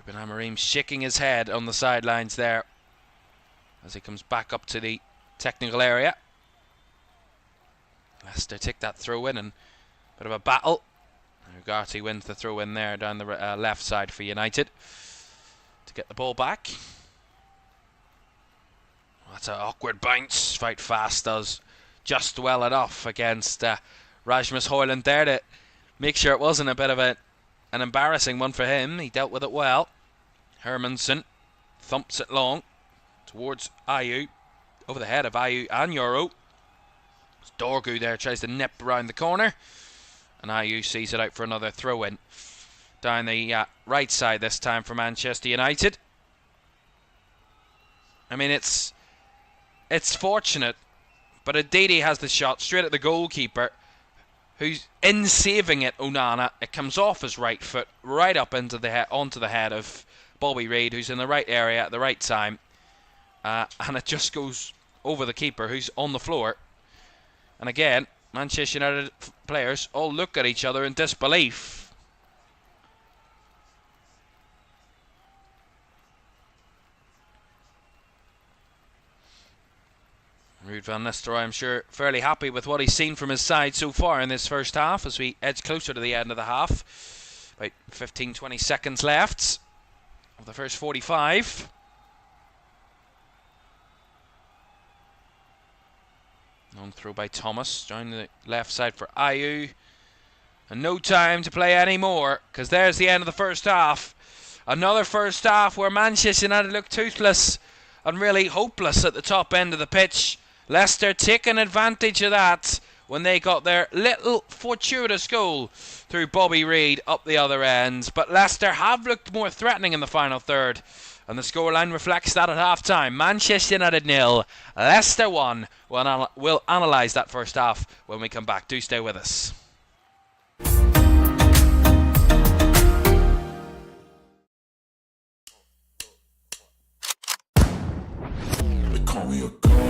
Ruben Amorim shaking his head on the sidelines there as he comes back up to the technical area. Leicester take that throw in and a bit of a battle. Ugarte wins the throw in there down the left side for United to get the ball back. That's an awkward bounce. Fight fast does just well enough against Rasmus Højlund there to make sure it wasn't a bit of an embarrassing one for him. He dealt with it well. Hermansen thumps it long towards Ayew, over the head of Ayew and Euro. Dorgu there tries to nip around the corner, and Ayew sees it out for another throw-in down the right side this time for Manchester United. I mean, it's fortunate, but Aditi has the shot straight at the goalkeeper, who's in saving it. Onana, it comes off his right foot, right up into onto the head of Bobby Reid, who's in the right area at the right time, and it just goes over the keeper, who's on the floor. And again, Manchester United players all look at each other in disbelief. Ruud van Nistelrooy, I'm sure, fairly happy with what he's seen from his side so far in this first half as we edge closer to the end of the half. About 15-20 seconds left of the first 45. Long throw by Thomas, down the left side for Ayew. And no time to play anymore, because there's the end of the first half. Another first half where Manchester United look toothless and really hopeless at the top end of the pitch. Leicester taking advantage of that when they got their little fortuitous goal through Bobby Reid up the other end. But Leicester have looked more threatening in the final third, and the scoreline reflects that at half-time. Manchester United 0, Leicester 1. We'll analyse that first half when we come back. Do stay with us. They call me a god.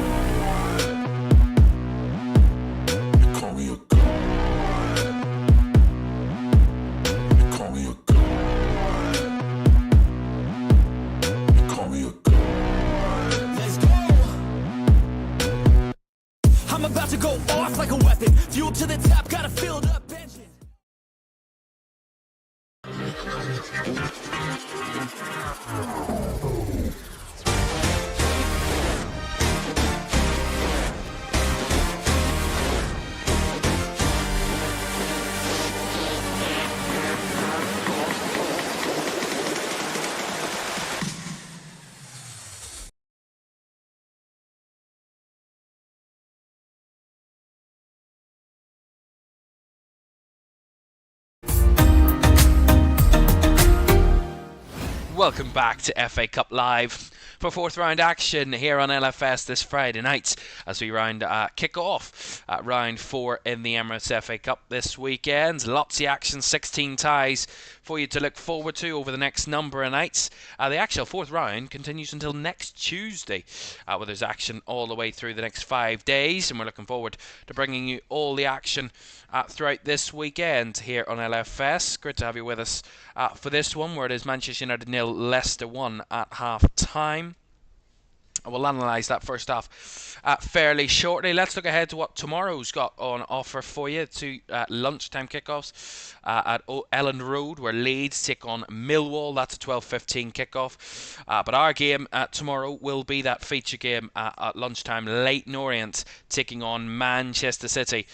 They call me a god. They call me a god. They call me a god. Let's go. I'm about to go off like a weapon. Fuel to the top, got a filled up engine. Welcome back to FA Cup Live for fourth round action here on LFS this Friday night as we kick off round 4 in the Emirates FA Cup this weekend. Lots of action, 16 ties for you to look forward to over the next number of nights. The actual fourth round continues until next Tuesday, where there's action all the way through the next 5 days, and we're looking forward to bringing you all the action throughout this weekend here on LFS. Great to have you with us for this one, where it is Manchester United 0, Leicester 1 at half-time. We'll analyse that first half fairly shortly. Let's look ahead to what tomorrow's got on offer for you. To lunchtime kickoffs at Elland Road, where Leeds take on Millwall. That's a 12:15 kickoff. But our game tomorrow will be that feature game at lunchtime. Leyton Orient taking on Manchester City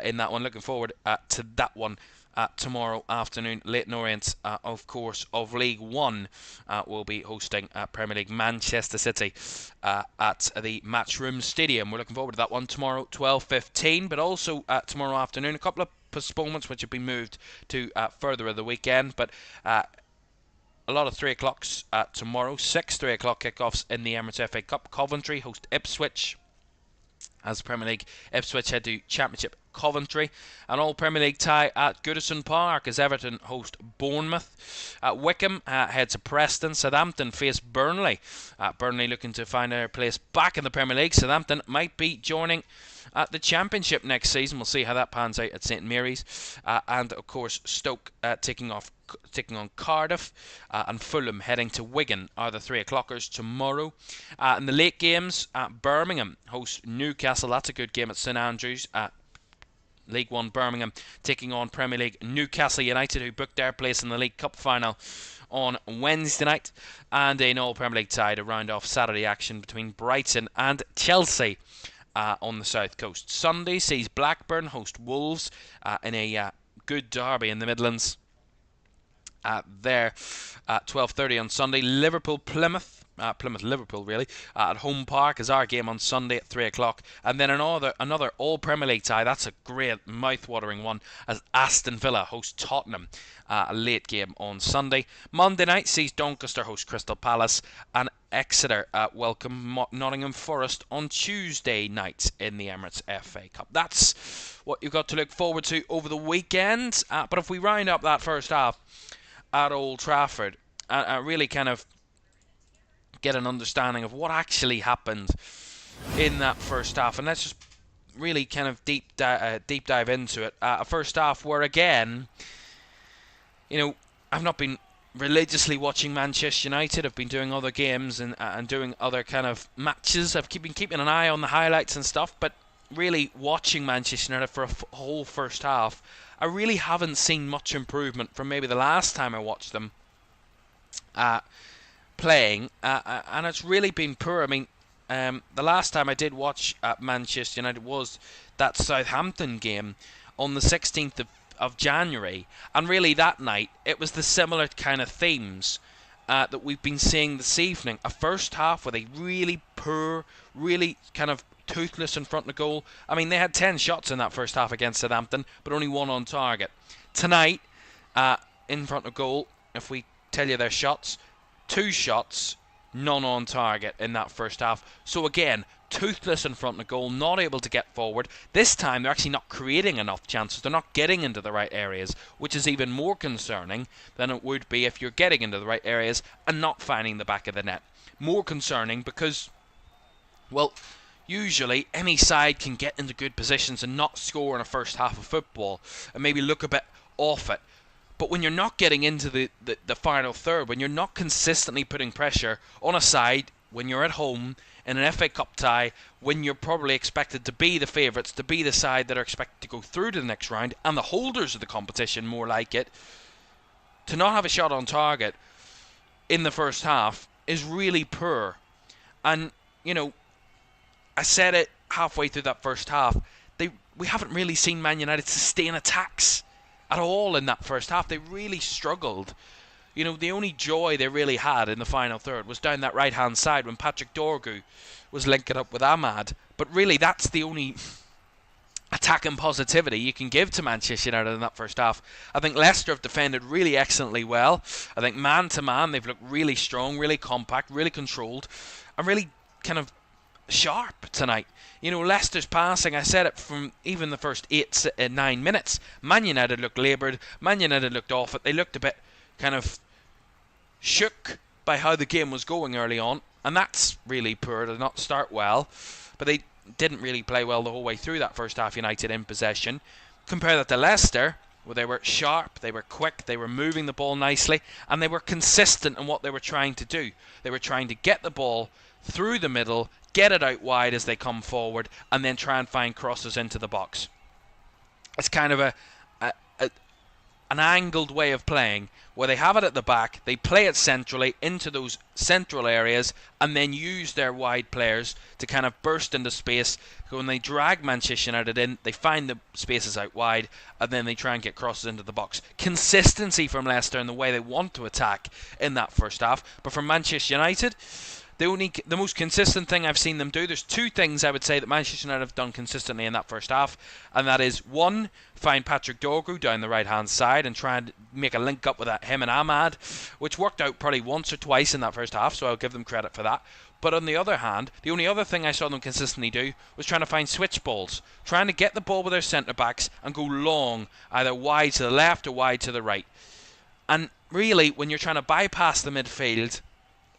in that one. Looking forward to that one. Tomorrow afternoon. Leyton Orient, of course, of League One, will be hosting Premier League Manchester City at the Matchroom Stadium. We're looking forward to that one tomorrow, 12:15, but also tomorrow afternoon, a couple of postponements which have been moved to further of the weekend, but a lot of 3 o'clocks tomorrow, 6 3 o'clock kickoffs in the Emirates FA Cup. Coventry host Ipswich as Premier League. Ipswich head to Championship Coventry. An all Premier League tie at Goodison Park as Everton host Bournemouth. Wickham head to Preston. Southampton face Burnley. Burnley looking to find their place back in the Premier League. Southampton might be joining the Championship next season. We'll see how that pans out at St Mary's. And of course Stoke taking on Cardiff, and Fulham heading to Wigan are the 3 o'clockers tomorrow. In the late games, Birmingham host Newcastle. That's a good game at St Andrews. League One Birmingham taking on Premier League Newcastle United, who booked their place in the League Cup final on Wednesday night. And an all Premier League tie to round off Saturday action between Brighton and Chelsea on the south coast. Sunday sees Blackburn host Wolves in a good derby in the Midlands. There at 12:30 on Sunday. Liverpool, really, at Home Park is our game on Sunday at 3 o'clock. And then another All Premier League tie. That's a great, mouth-watering one as Aston Villa host Tottenham. A late game on Sunday. Monday night sees Doncaster host Crystal Palace, and Exeter welcome Nottingham Forest on Tuesday night in the Emirates FA Cup. That's what you've got to look forward to over the weekend. But if we round up that first half at Old Trafford, really kind of get an understanding of what actually happened in that first half, and let's just really kind of deep dive into it. A first half where, again, I've not been religiously watching Manchester United. I've been doing other games and doing other kind of matches. I've been keeping an eye on the highlights and stuff, but really watching Manchester United for a whole first half, I really haven't seen much improvement from maybe the last time I watched them playing, and it's really been poor. I mean, the last time I did watch Manchester United was that Southampton game on the 16th of January, and really that night it was the similar kind of themes that we've been seeing this evening. A first half where they really poor, really kind of toothless in front of goal. I mean, they had 10 shots in that first half against Southampton, but only one on target. Tonight, in front of goal, if we tell you their shots, 2 shots, none on target in that first half. So again, toothless in front of goal, not able to get forward. This time they're actually not creating enough chances. They're not getting into the right areas, which is even more concerning than it would be if you're getting into the right areas and not finding the back of the net. More concerning because, well, usually any side can get into good positions and not score in a first half of football and maybe look a bit off it. But when you're not getting into the final third, when you're not consistently putting pressure on a side, when you're at home in an FA Cup tie, when you're probably expected to be the favourites, to be the side that are expected to go through to the next round, and the holders of the competition more like it, to not have a shot on target in the first half is really poor. And, I said it halfway through that first half, we haven't really seen Man United sustain attacks at all in that first half. They really struggled. The only joy they really had in the final third was down that right-hand side when Patrick Dorgu was linking up with Ahmad. But really, that's the only attacking positivity you can give to Manchester United in that first half. I think Leicester have defended really excellently well. I think man-to-man, they've looked really strong, really compact, really controlled, and really kind of sharp tonight. Leicester's passing, I said it from even the first 9 minutes. Man United looked laboured. Man United looked off it. They looked a bit kind of shook by how the game was going early on, and that's really poor to not start well. But they didn't really play well the whole way through that first half, United in possession. Compare that to Leicester, where they were sharp, they were quick, they were moving the ball nicely, and they were consistent in what they were trying to do. They were trying to get the ball through the middle, get it out wide as they come forward, and then try and find crosses into the box. It's kind of an angled way of playing, where they have it at the back, they play it centrally into those central areas, and then use their wide players to kind of burst into space. When they drag Manchester United in, they find the spaces out wide, and then they try and get crosses into the box. Consistency from Leicester in the way they want to attack in that first half. But from Manchester United, the most consistent thing I've seen them do, there's 2 things I would say that Manchester United have done consistently in that first half, and that is, 1, find Patrick Dorgu down the right hand side and try and make a link up with him and Ahmad, which worked out probably once or twice in that first half, so I'll give them credit for that. But on the other hand, the only other thing I saw them consistently do was trying to find switch balls, trying to get the ball with their centre backs and go long, either wide to the left or wide to the right. And really, when you're trying to bypass the midfield,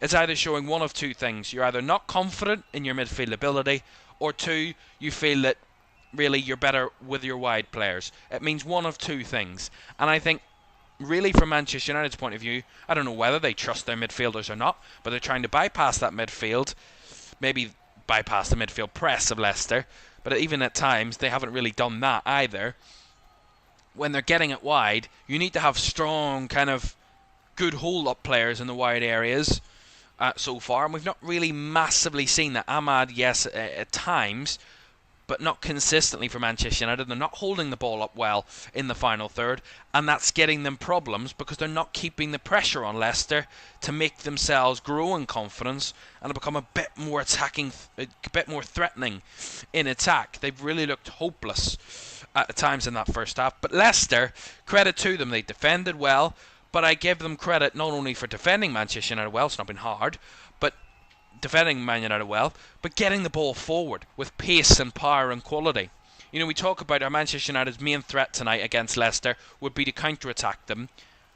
it's either showing one of 2 things. You're either not confident in your midfield ability, or 2, you feel that really you're better with your wide players. It means one of 2 things. And I think, really from Manchester United's point of view, I don't know whether they trust their midfielders or not, but they're trying to bypass that midfield, maybe bypass the midfield press of Leicester, but even at times they haven't really done that either. When they're getting it wide, you need to have strong, kind of good hold-up players in the wide areas. So far, and we've not really massively seen that. Ahmad, yes, at times, but not consistently for Manchester United. They're not holding the ball up well in the final third, and that's getting them problems because they're not keeping the pressure on Leicester to make themselves grow in confidence and become a bit more attacking, a bit more threatening in attack. They've really looked hopeless at times in that first half. But Leicester, credit to them, they defended well, but I give them credit not only for defending Manchester United well, it's not been hard, but defending Man United well, but getting the ball forward with pace and power and quality. You know, we talk about our Manchester United's main threat tonight against Leicester would be to counter-attack them.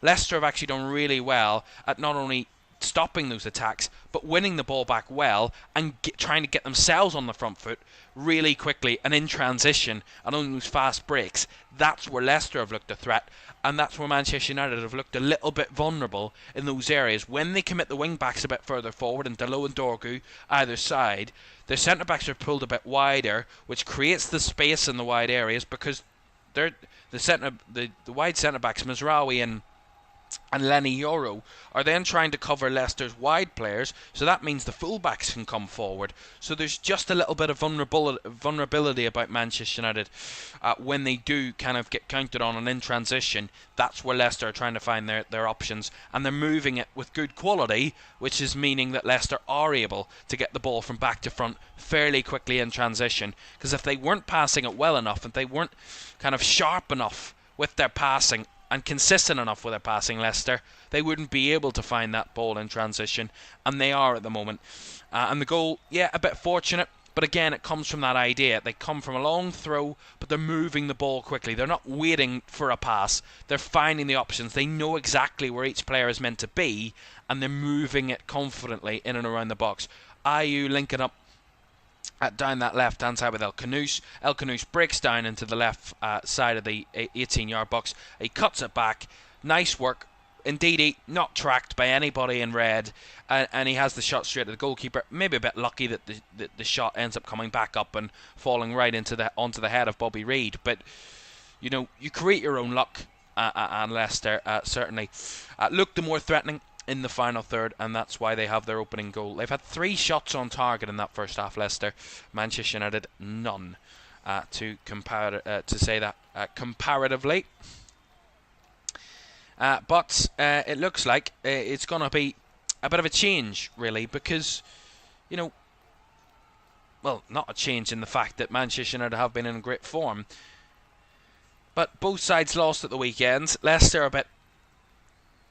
Leicester have actually done really well at not only stopping those attacks, but winning the ball back well and trying to get themselves on the front foot really quickly and in transition and on those fast breaks. That's where Leicester have looked a threat, and that's where Manchester United have looked a little bit vulnerable in those areas. When they commit the wing-backs a bit further forward, and Delo and Dorgu either side, their centre-backs are pulled a bit wider, which creates the space in the wide areas because the wide centre-backs, Mazraoui and Lenny Yoro, are then trying to cover Leicester's wide players, so that means the fullbacks can come forward. So there's just a little bit of vulnerability about Manchester United when they do kind of get counted on and in transition. That's where Leicester are trying to find their options, and they're moving it with good quality, which is meaning that Leicester are able to get the ball from back to front fairly quickly in transition. Because if they weren't passing it well enough, if they weren't kind of sharp enough with their passing and consistent enough with their passing, Leicester, they wouldn't be able to find that ball in transition, and they are at the moment. And the goal, yeah, a bit fortunate, but again, it comes from that idea. They come from a long throw, but they're moving the ball quickly. They're not waiting for a pass. They're finding the options. They know exactly where each player is meant to be, and they're moving it confidently in and around the box. Ayew linking up down that left-hand side with El Kanous. El Kanous breaks down into the left side of the 18-yard box. He cuts it back. Nice work. Indeed, not tracked by anybody in red, and he has the shot straight to the goalkeeper. Maybe a bit lucky that the shot ends up coming back up and falling right onto the head of Bobby Reid. But you know, you create your own luck, and Leicester certainly looked the more threatening in the final third, and that's why they have their opening goal. They've had 3 shots on target in that first half, Leicester. Manchester United, none, to say that comparatively. But it looks like it's going to be a bit of a change, really, because, you know, well, not a change in the fact that Manchester United have been in great form, but both sides lost at the weekend. Leicester a bit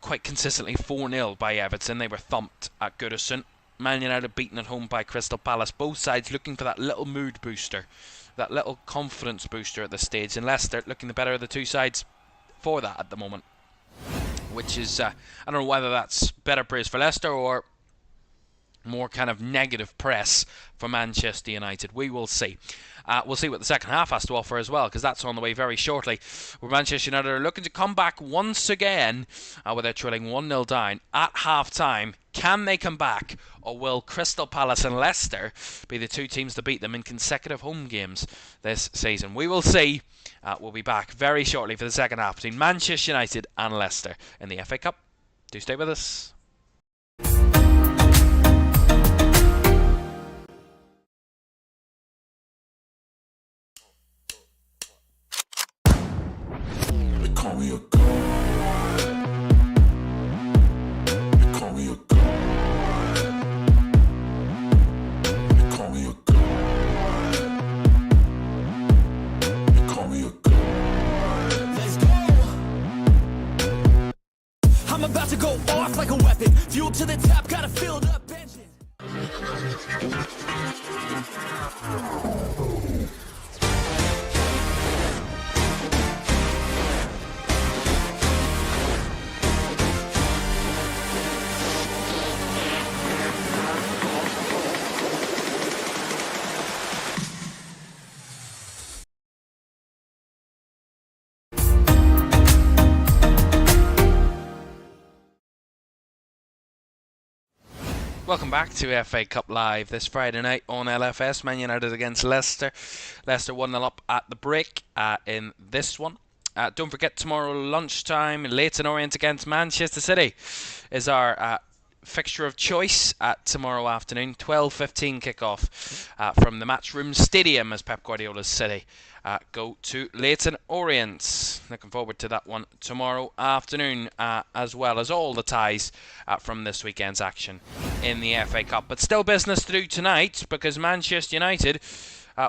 quite consistently 4-0 by Everton. They were thumped at Goodison. Man United beaten at home by Crystal Palace. Both sides looking for that little mood booster, that little confidence booster at this stage, and Leicester looking the better of the two sides for that at the moment, which is I don't know whether that's better praise for Leicester or more kind of negative press for Manchester United. We will see. We'll see what the second half has to offer as well, because that's on the way very shortly, where Manchester United are looking to come back once again, where they're trailing 1-0 down at half-time. Can they come back, or will Crystal Palace and Leicester be the two teams to beat them in consecutive home games this season? We will see. We'll be back very shortly for the second half between Manchester United and Leicester in the FA Cup. Do stay with us. Call me a god. They call me a god. They call me a god. They call me a god. Let's go. I'm about to go off like a weapon. Fuel to the top, got a filled up engine. Welcome back to FA Cup Live this Friday night on LFS. Man United against Leicester. Leicester 1-0 up at the break in this one. Don't forget, tomorrow lunchtime, Leyton Orient against Manchester City is our fixture of choice at tomorrow afternoon. 12:15 kickoff from the Matchroom Stadium as Pep Guardiola's City go to Leyton Orient. Looking forward to that one tomorrow afternoon, as well as all the ties from this weekend's action in the FA Cup. But still business to do tonight, because Manchester United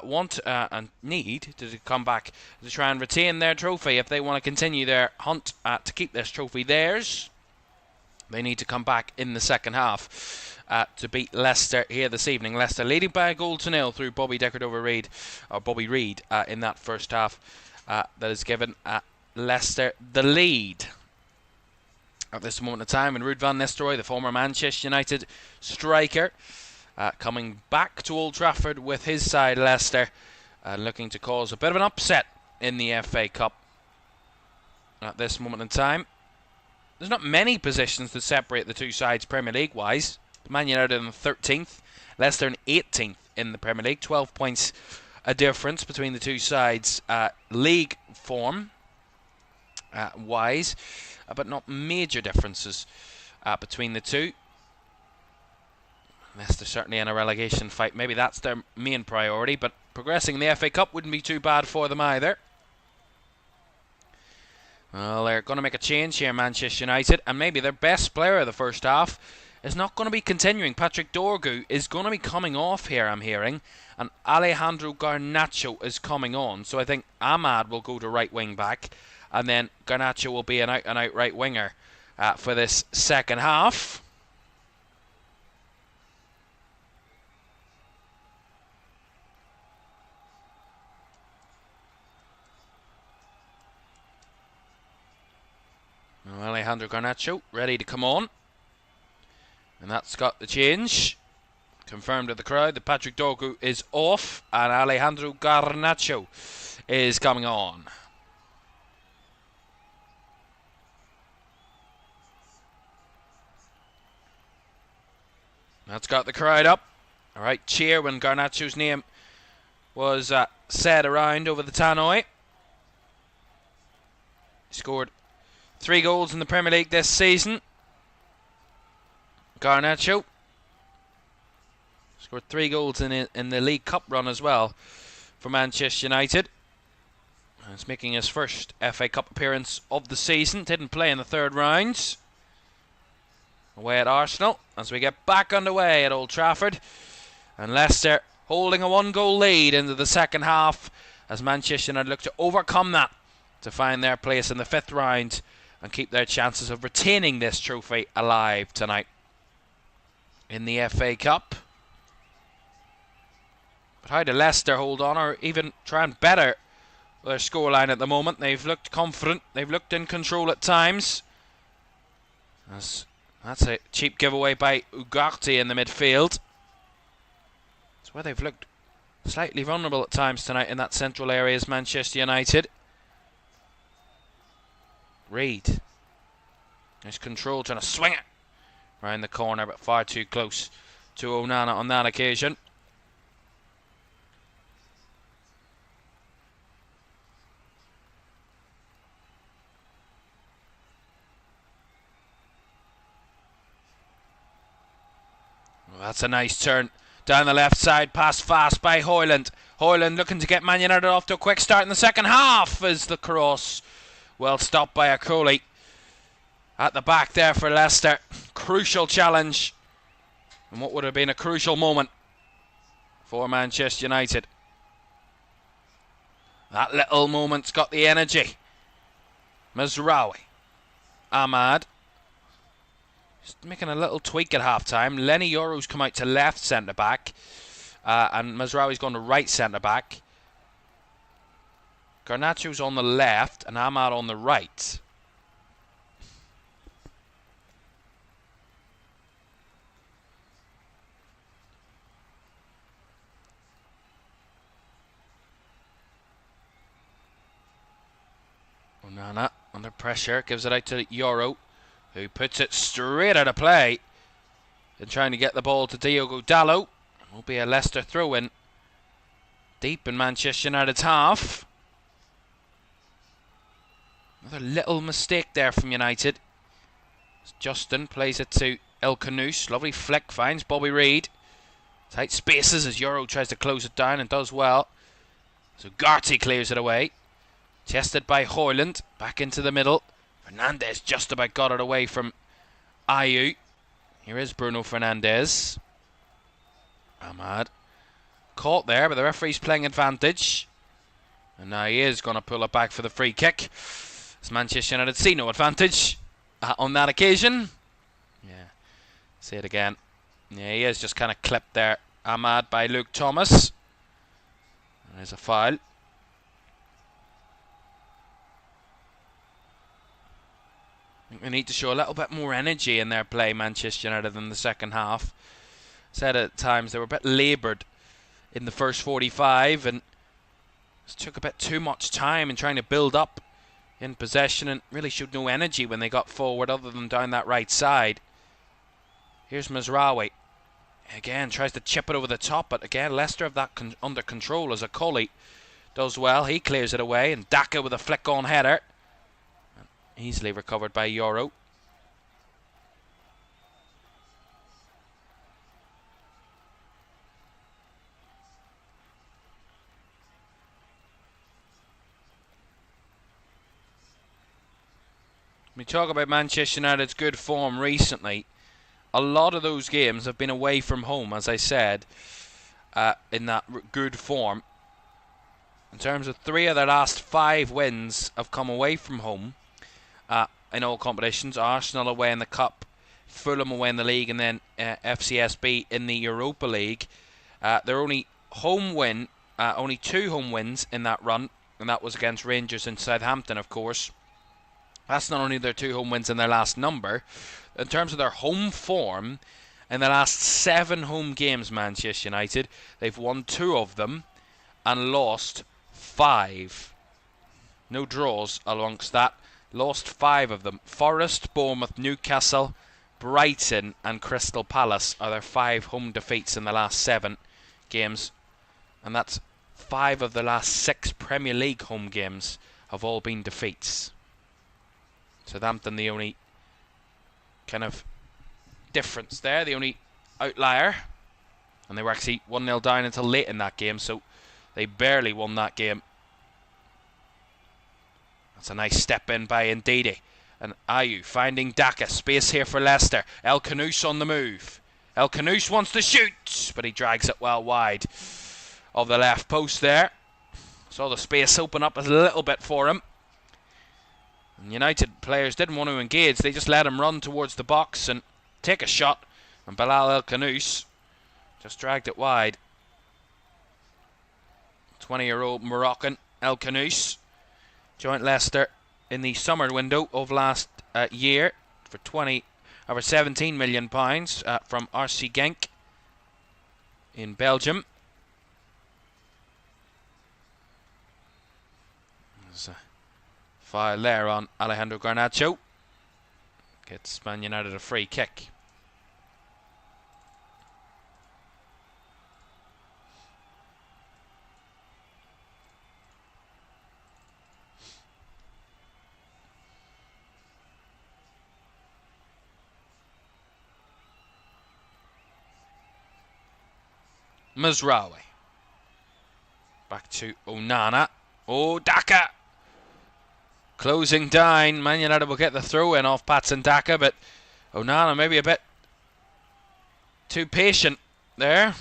want and need to come back to try and retain their trophy. If they want to continue their hunt to keep this trophy theirs, they need to come back in the second half to beat Leicester here this evening. Leicester leading by 1-0 through Bobby Reid in that first half. That has given Leicester the lead at this moment in time. And Ruud van Nistelrooy, the former Manchester United striker, coming back to Old Trafford with his side Leicester, looking to cause a bit of an upset in the FA Cup at this moment in time. There's not many positions that separate the two sides Premier League wise. Man United in 13th, Leicester in 18th in the Premier League. 12 points a difference between the two sides league form wise, but not major differences between the two. Leicester certainly in a relegation fight. Maybe that's their main priority, but progressing in the FA Cup wouldn't be too bad for them either. Well, they're going to make a change here, Manchester United, and maybe their best player of the first half is not going to be continuing. Patrick Dorgu is going to be coming off here, I'm hearing, and Alejandro Garnacho is coming on. So I think Ahmad will go to right wing back, and then Garnacho will be an out-and-out right winger for this second half. Alejandro Garnacho ready to come on, and that's got the change confirmed with the crowd that Patrick Dorgu is off and Alejandro Garnacho is coming on. That's got the crowd up. Alright, cheer when Garnacho's name was said around over the tannoy. He scored 3 goals in the Premier League this season. Garnacho scored 3 goals in the League Cup run as well for Manchester United. He's making his first FA Cup appearance of the season. Didn't play in the third round. Away at Arsenal as we get back underway at Old Trafford. And Leicester holding a 1-goal lead into the second half as Manchester United look to overcome that to find their place in the 5th round and keep their chances of retaining this trophy alive tonight in the FA Cup. But how do Leicester hold on, or even try and better their scoreline at the moment? They've looked confident, they've looked in control at times. That's a cheap giveaway by Ugarte in the midfield. That's where they've looked slightly vulnerable at times tonight in that central area is Manchester United. Reid. There's control, trying to swing it around the corner, but far too close to Onana on that occasion. Well, that's a nice turn down the left side, pass fast by Højlund. Højlund looking to get Man United off to a quick start in the second half as the cross well stopped by Akoli. At the back there for Leicester. Crucial challenge. And what would have been a crucial moment for Manchester United. That little moment's got the energy. Mazraoui. Ahmad. Just making a little tweak at half-time. Lenny Yoro's come out to left centre-back. And Mazraoui's gone to right centre-back. Garnacho's on the left and Ahmad on the right. Onana under pressure, gives it out to Yoro, who puts it straight out of play and trying to get the ball to Diogo Dalot. Will be a Leicester throw-in deep in Manchester United's half. Another little mistake there from United. Justin plays it to El Canoose, lovely flick, finds Bobby Reid. Tight spaces as Euro tries to close it down and does well. So Garty clears it away. Chested by Hoyland, back into the middle. Fernandez just about got it away from Ayew. Here is Bruno Fernandes. Ahmad caught there, but the referee's playing advantage. And now he is going to pull it back for the free kick. As Manchester United see no advantage on that occasion. Yeah, see it again. Yeah, he is just kind of clipped there. Ahmad by Luke Thomas. There's a foul. I think they need to show a little bit more energy in their play, Manchester United, in the second half. Said at times they were a bit laboured in the first 45 and it took a bit too much time in trying to build up in possession and really showed no energy when they got forward other than down that right side. Here's Mazraoui. Again, tries to chip it over the top, but again, Leicester have that under control as Akoli does well. He clears it away, and Daka with a flick-on header. Easily recovered by Euro. We talk about Manchester United's good form recently. A lot of those games have been away from home, as I said, in that good form. In terms of 3 of their last 5 wins have come away from home in all competitions. Arsenal away in the Cup, Fulham away in the league, and then FCSB in the Europa League. Their only home win, only 2 home wins in that run, and that was against Rangers and Southampton, of course. That's not only their 2 home wins in their last number. In terms of their home form, in the last 7 home games, Manchester United, they've won 2 of them and lost 5. No draws amongst that. Lost 5 of them. Forest, Bournemouth, Newcastle, Brighton and Crystal Palace are their 5 home defeats in the last 7 games. And that's 5 of the last 6 Premier League home games have all been defeats. Southampton the only kind of difference there, the only outlier. And they were actually 1-0 down until late in that game, so they barely won that game. That's a nice step in by Ndidi. And Ayew finding Daka. Space here for Leicester. El Canoose on the move. El Canoose wants to shoot, but he drags it well wide of the left post there. Saw the space open up a little bit for him. And United players didn't want to engage. They just let him run towards the box and take a shot. And Bilal El Canouse just dragged it wide. 20-year-old Moroccan El Canouse joined Leicester in the summer window of last year for over £17 million from RC Genk in Belgium. There's a foul there on Alejandro Garnacho. Gets Man United a free kick. Mazraoui. Back to Onana. Oh, Daka. Closing down. Man United will get the throw in off Patson Daka, but Onana maybe a bit too patient there.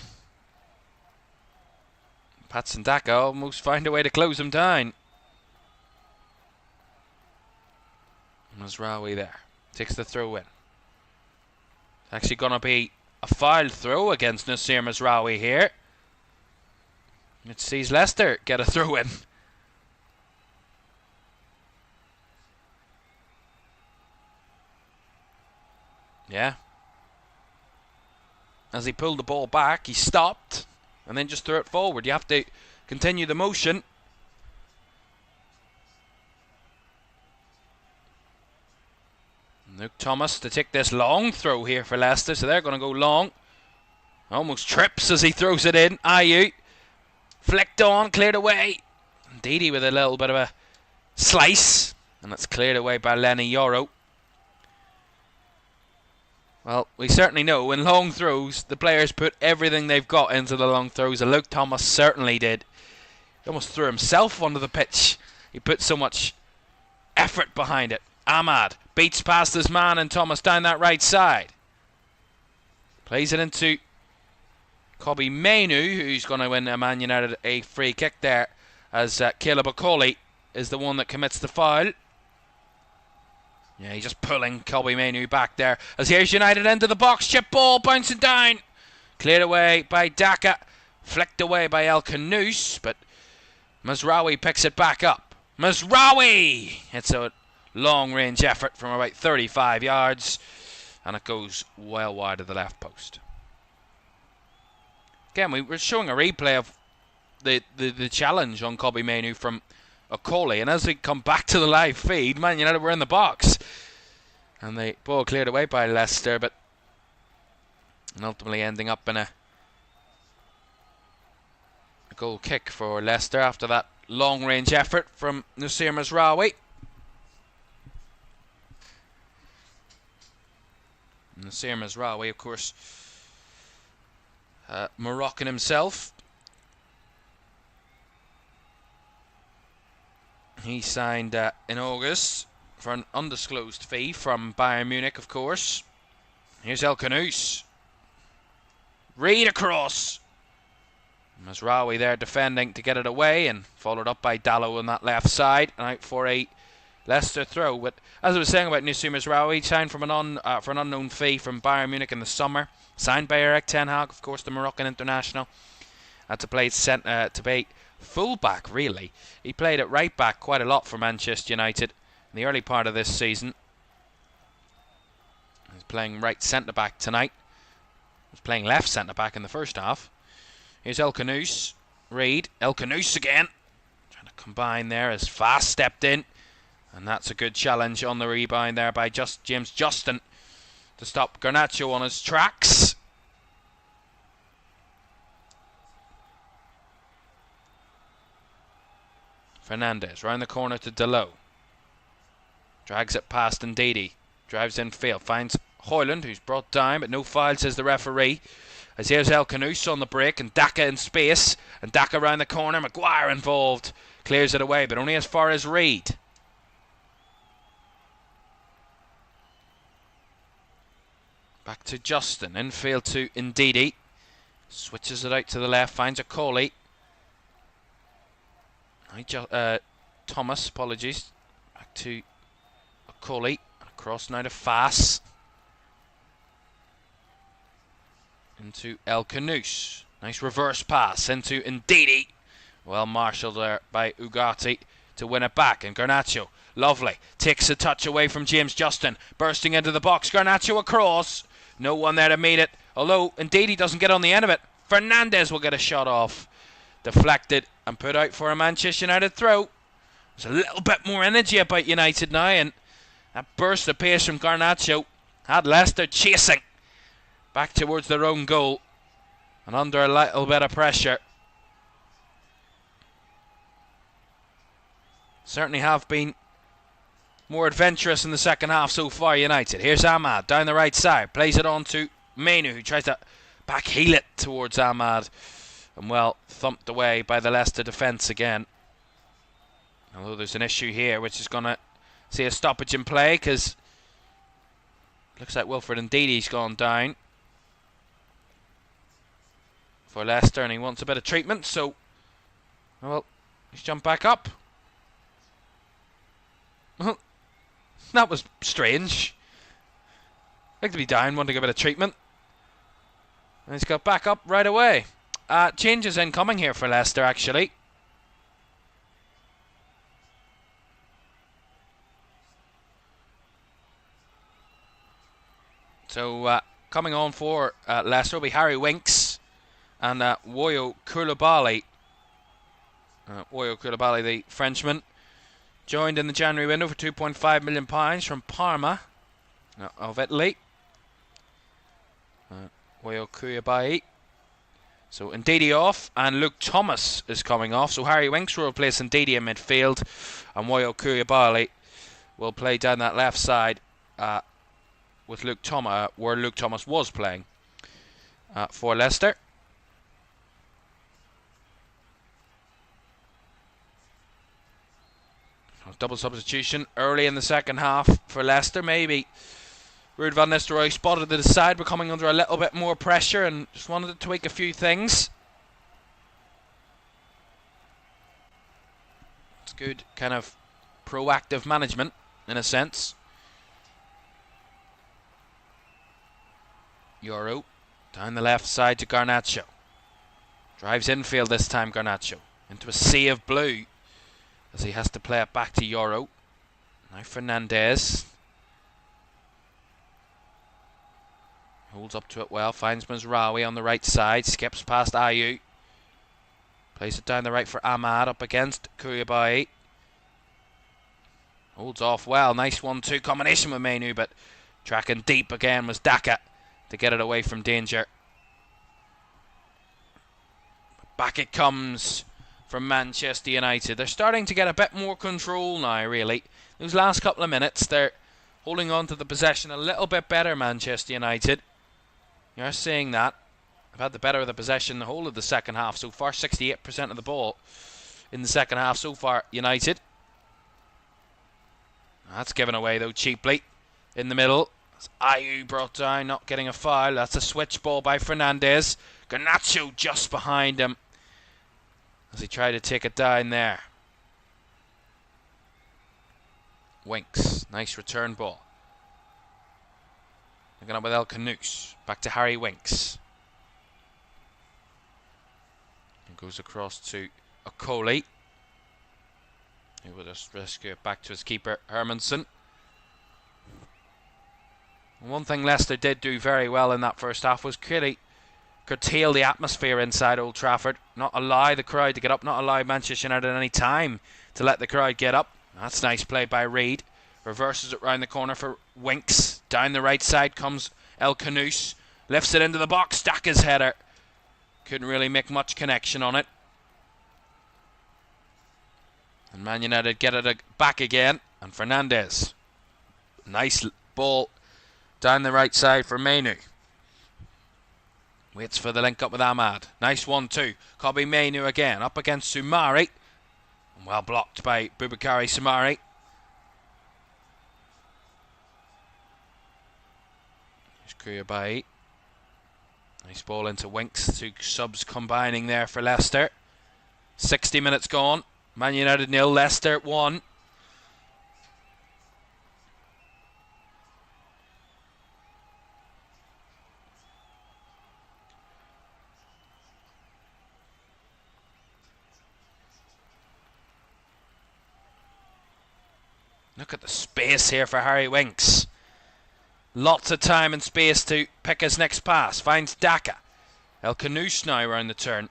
Patson Daka almost find a way to close him down. Mazraoui there. Takes the throw in. It's actually going to be a foul throw against Nasser Mazraoui here. It sees Leicester get a throw in. Yeah. As he pulled the ball back, he stopped and then just threw it forward. You have to continue the motion. Luke Thomas to take this long throw here for Leicester, so they're going to go long. Almost trips as he throws it in. Ayew flicked on, cleared away. Ndidi with a little bit of a slice, and that's cleared away by Lenny Yoro. Well, we certainly know in long throws, the players put everything they've got into the long throws, and Luke Thomas certainly did. He almost threw himself onto the pitch. He put so much effort behind it. Ahmad beats past his man and Thomas down that right side. Plays it into Kobe Mainu, who's going to win Man United a free kick there, as Caleb Okoli is the one that commits the foul. Yeah, he's just pulling Kobe Mainu back there. As here's United into the box. Chip ball bouncing down. Cleared away by Daka. Flicked away by El Kanous. But Mazraoui picks it back up. Mazraoui! It's a long range effort from about 35 yards. And it goes well wide of the left post. Again, we were showing a replay of the challenge on Kobe Mainu from Okoli, and as they come back to the live feed, Man United were in the box, and the ball cleared away by Leicester, but ultimately ending up in a goal kick for Leicester after that long range effort from Noussair Mazraoui. Noussair Mazraoui, of course, Moroccan himself. He signed in August for an undisclosed fee from Bayern Munich, of course. Here's El Kanous. Reid across. Mazraoui there defending to get it away, and followed up by Dallo on that left side, and out for a Leicester throw. But as I was saying about Noussair Mazraoui, signed from for an unknown fee from Bayern Munich in the summer. Signed by Erik ten Hag, of course, the Moroccan international. To play full-back, really. He played at right-back quite a lot for Manchester United in the early part of this season. He's playing right centre-back tonight. He was playing left centre-back in the first half. Here's El Kanous. Reid. El Kanous again. Trying to combine there as Fast stepped in. And that's a good challenge on the rebound there by James Justin to stop Garnacho on his tracks. Fernandez round the corner to Dalot. Drags it past Ndidi. Drives in field. Finds Højlund, who's brought down, but no foul, says the referee. As here's El Kanous on the break, and Daka in space. And Daka round the corner. Maguire involved. Clears it away, but only as far as Reid. Back to Justin. Infield to Ndidi. Switches it out to the left. Finds Okoli. Thomas, apologies. Back to Okoli. Across now to Fass. Into El Kanous. Nice reverse pass into Ndidi. Well marshalled there by Ugarte to win it back. And Garnacho, lovely. Takes a touch away from James Justin. Bursting into the box. Garnacho across. No one there to meet it. Although Ndidi doesn't get on the end of it. Fernandez will get a shot off. Deflected and put out for a Manchester United throw. There's a little bit more energy about United now, and that burst of pace from Garnacho had Leicester chasing back towards their own goal and under a little bit of pressure. Certainly have been more adventurous in the second half so far, United. Here's Ahmad down the right side, plays it on to Mainu, who tries to back heel it towards Ahmad. And well, thumped away by the Leicester defence again. Although there's an issue here, which is going to see a stoppage in play, because looks like Wilfred Ndidi's gone down for Leicester, and he wants a bit of treatment. So, well, he's jumped back up. Well, that was strange. Like to be down, wanting a bit of treatment. And he's got back up right away. Changes incoming here for Leicester, actually. So, coming on for Leicester will be Harry Winks and Woyo Koulibaly. Woyo Koulibaly, the Frenchman, joined in the January window for £2.5 million from Parma of Italy. Woyo Koulibaly. So Ndidi off, and Luke Thomas is coming off. So Harry Winks will replace Ndidi in midfield, and Woyo Koulibaly will play down that left side with Luke Thomas, where Luke Thomas was playing for Leicester. Double substitution early in the second half for Leicester. Maybe Ruud van Nistelrooy spotted that his side were coming under a little bit more pressure and just wanted to tweak a few things. It's good kind of proactive management in a sense. Euro down the left side to Garnacho. Drives infield this time, Garnacho. Into a sea of blue as he has to play it back to Euro. Now Fernandez. Holds up to it well, finds Mazraoui on the right side, skips past Ayew. Plays it down the right for Ahmad, up against Koulibaly. Holds off well, nice 1-2 combination with Mainoo, but tracking deep again was Daka to get it away from danger. Back it comes from Manchester United. They're starting to get a bit more control now, really. Those last couple of minutes, they're holding on to the possession a little bit better, Manchester United. You're seeing that. They've had the better of the possession the whole of the second half so far. 68% of the ball in the second half so far, United. That's given away, though, cheaply. In the middle, Ayew brought down, not getting a foul. That's a switch ball by Fernandez. Garnacho just behind him as he tried to take it down there. Winks, nice return ball. Looking up with El Canouse. Back to Harry Winks. And goes across to Okoli, who will just rescue it back to his keeper, Hermansen. One thing Leicester did do very well in that first half was clearly curtail the atmosphere inside Old Trafford. Not allow the crowd to get up, not allow Manchester United any time to let the crowd get up. That's nice play by Reid. Reverses it round the corner for Winks. Down the right side comes El Canouse. Lifts it into the box. Daka's header. Couldn't really make much connection on it. And Man United get it back again. And Fernandez. Nice ball down the right side for Mainoo. Waits for the link up with Ahmad. Nice 1-2. Kobbie Mainoo again. Up against Soumare. And well blocked by Boubakary Soumare. Here's Koulibaly. Nice ball into Winks. Two subs combining there for Leicester. 60 minutes gone. Man United 0, Leicester 1. Look at the space here for Harry Winks. Lots of time and space to pick his next pass. Finds Daka. El Canouse now around the turn.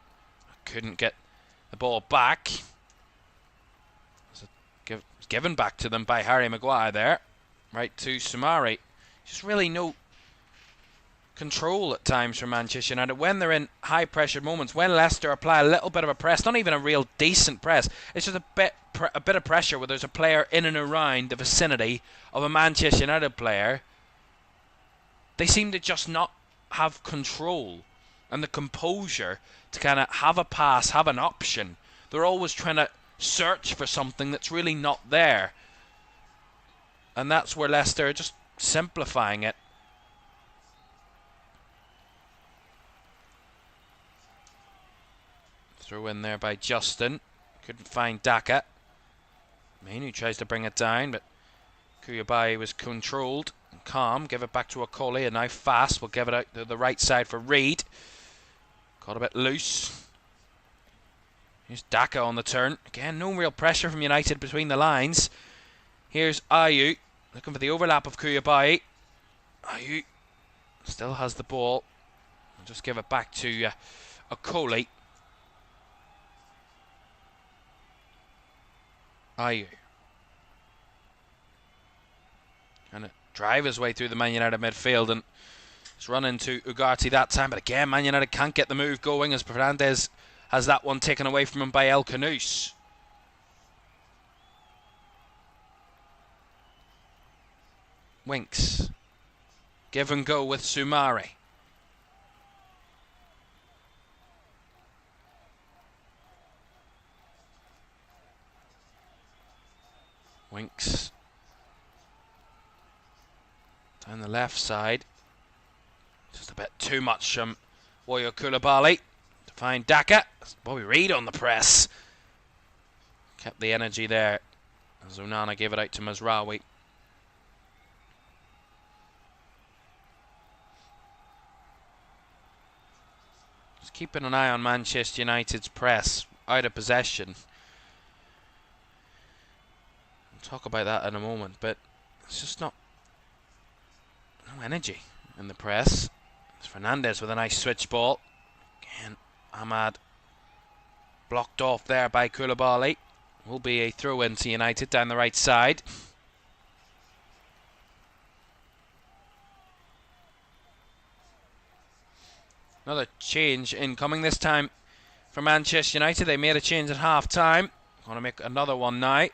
Couldn't get the ball back. Given back to them by Harry Maguire there. Right to Soumare. Just really no control at times for Manchester United when they're in high pressure moments. When Leicester apply a little bit of a press, not even a real decent press, it's just a bit of pressure where there's a player in and around the vicinity of a Manchester United player. They seem to just not have control and the composure to kind of have a pass, have an option. They're always trying to search for something that's really not there. And that's where Leicester are just simplifying it. Throw in there by Justin. Couldn't find Daka. Mainoo tries to bring it down, but Koulibaly was controlled and calm. Give it back to Okoli, and now Fast will give it out to the right side for Reid. Got a bit loose. Here's Daka on the turn. Again, no real pressure from United between the lines. Here's Ayew, looking for the overlap of Koulibaly. Ayew still has the ball. I'll just give it back to Okoli. Ayew. Trying to drive his way through the Man United midfield and he's run into Ugarte that time. But again, Man United can't get the move going as Fernandez has that one taken away from him by El Canouse. Winks. Give and go with Soumare. Winks. Down the left side. Just a bit too much from Woyo Koulibaly to find Daka. Bobby Reid on the press. Kept the energy there as Onana gave it out to Mazraoui. Just keeping an eye on Manchester United's press out of possession. We'll talk about that in a moment, but it's just no energy in the press. It's Fernandes with a nice switch ball. Again, Ahmad blocked off there by Koulibaly. Will be a throw in to United down the right side. Another change incoming this time for Manchester United. They made a change at half time. Going to make another one now.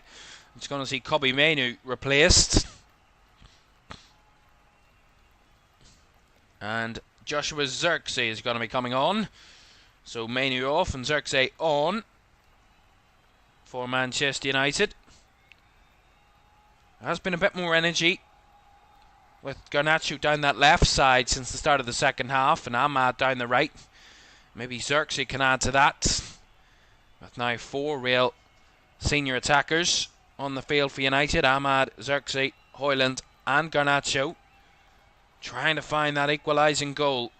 It's going to see Kobbie Mainoo replaced. And Joshua Zirkzee is going to be coming on. So Mainoo off and Zirkzee on for Manchester United. There has been a bit more energy with Garnacho down that left side since the start of the second half, and Ahmad down the right. Maybe Zirkzee can add to that. With now 4 real senior attackers on the field for United. Ahmad, Zirkzee, Højlund and Garnacho trying to find that equalising goal.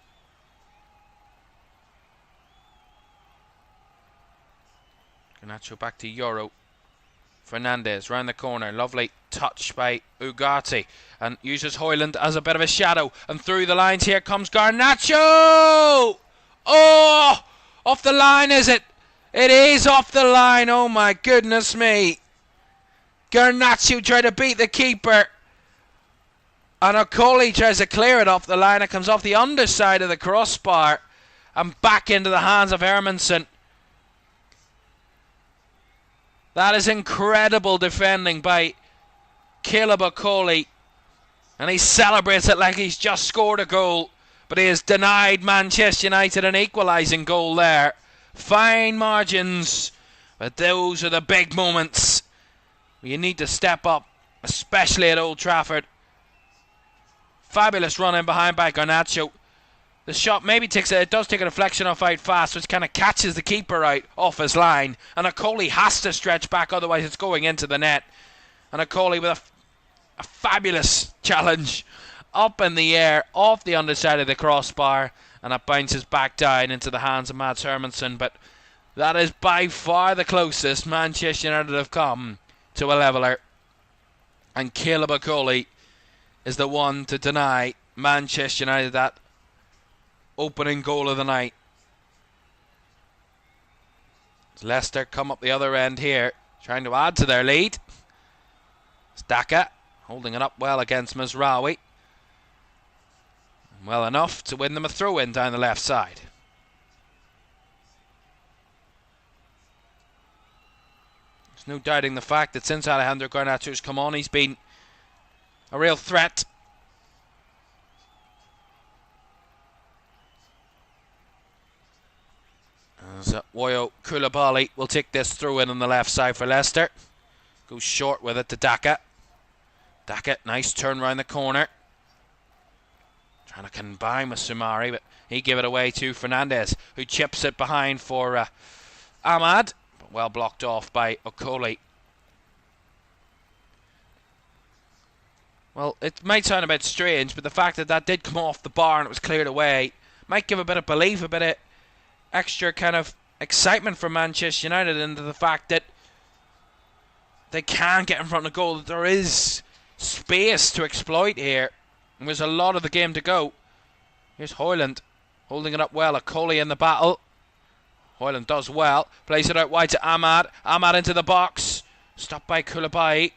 Garnacho back to Yoro. Fernandes round the corner. Lovely touch by Ugarte. And uses Højlund as a bit of a shadow. And through the lines here comes Garnacho! Oh! Off the line, is it? It is off the line. Oh my goodness me. Garnacho tried to beat the keeper. And Okoli tries to clear it off the line. It comes off the underside of the crossbar. And back into the hands of Hermansen. That is incredible defending by Caleb Okoli. And he celebrates it like he's just scored a goal. But he has denied Manchester United an equalising goal there. Fine margins. But those are the big moments. You need to step up, especially at Old Trafford. Fabulous run in behind by Garnacho. The shot maybe it does take a deflection off out fast, which kind of catches the keeper out off his line. And Okoli has to stretch back, otherwise it's going into the net. And Okoli with a fabulous challenge up in the air, off the underside of the crossbar. And it bounces back down into the hands of Mats Hermansen. But that is by far the closest Manchester United have come to a leveller. And Caleb Okoli is the one to deny Manchester United that opening goal of the night. As Leicester come up the other end here, trying to add to their lead. It's Daka holding it up well against Mazraoui. Well enough to win them a throw-in down the left side. There's no doubting the fact that since Alejandro Garnacho's come on, he's been a real threat. As Woyo Koulibaly will take this throw in on the left side for Leicester. Goes short with it to Daka. Daka, nice turn round the corner. Trying to combine with Soumare, but he gave it away to Fernandes, who chips it behind for Ahmad. But well blocked off by Okoli. Well, it might sound a bit strange, but the fact that that did come off the bar and it was cleared away might give a bit of belief, a bit of extra kind of excitement for Manchester United into the fact that they can get in front of goal, that there is space to exploit here. And there's a lot of the game to go. Here's Højlund holding it up well. Okoli in the battle. Højlund does well. Plays it out wide to Ahmad. Ahmad into the box. Stopped by Koulibaly.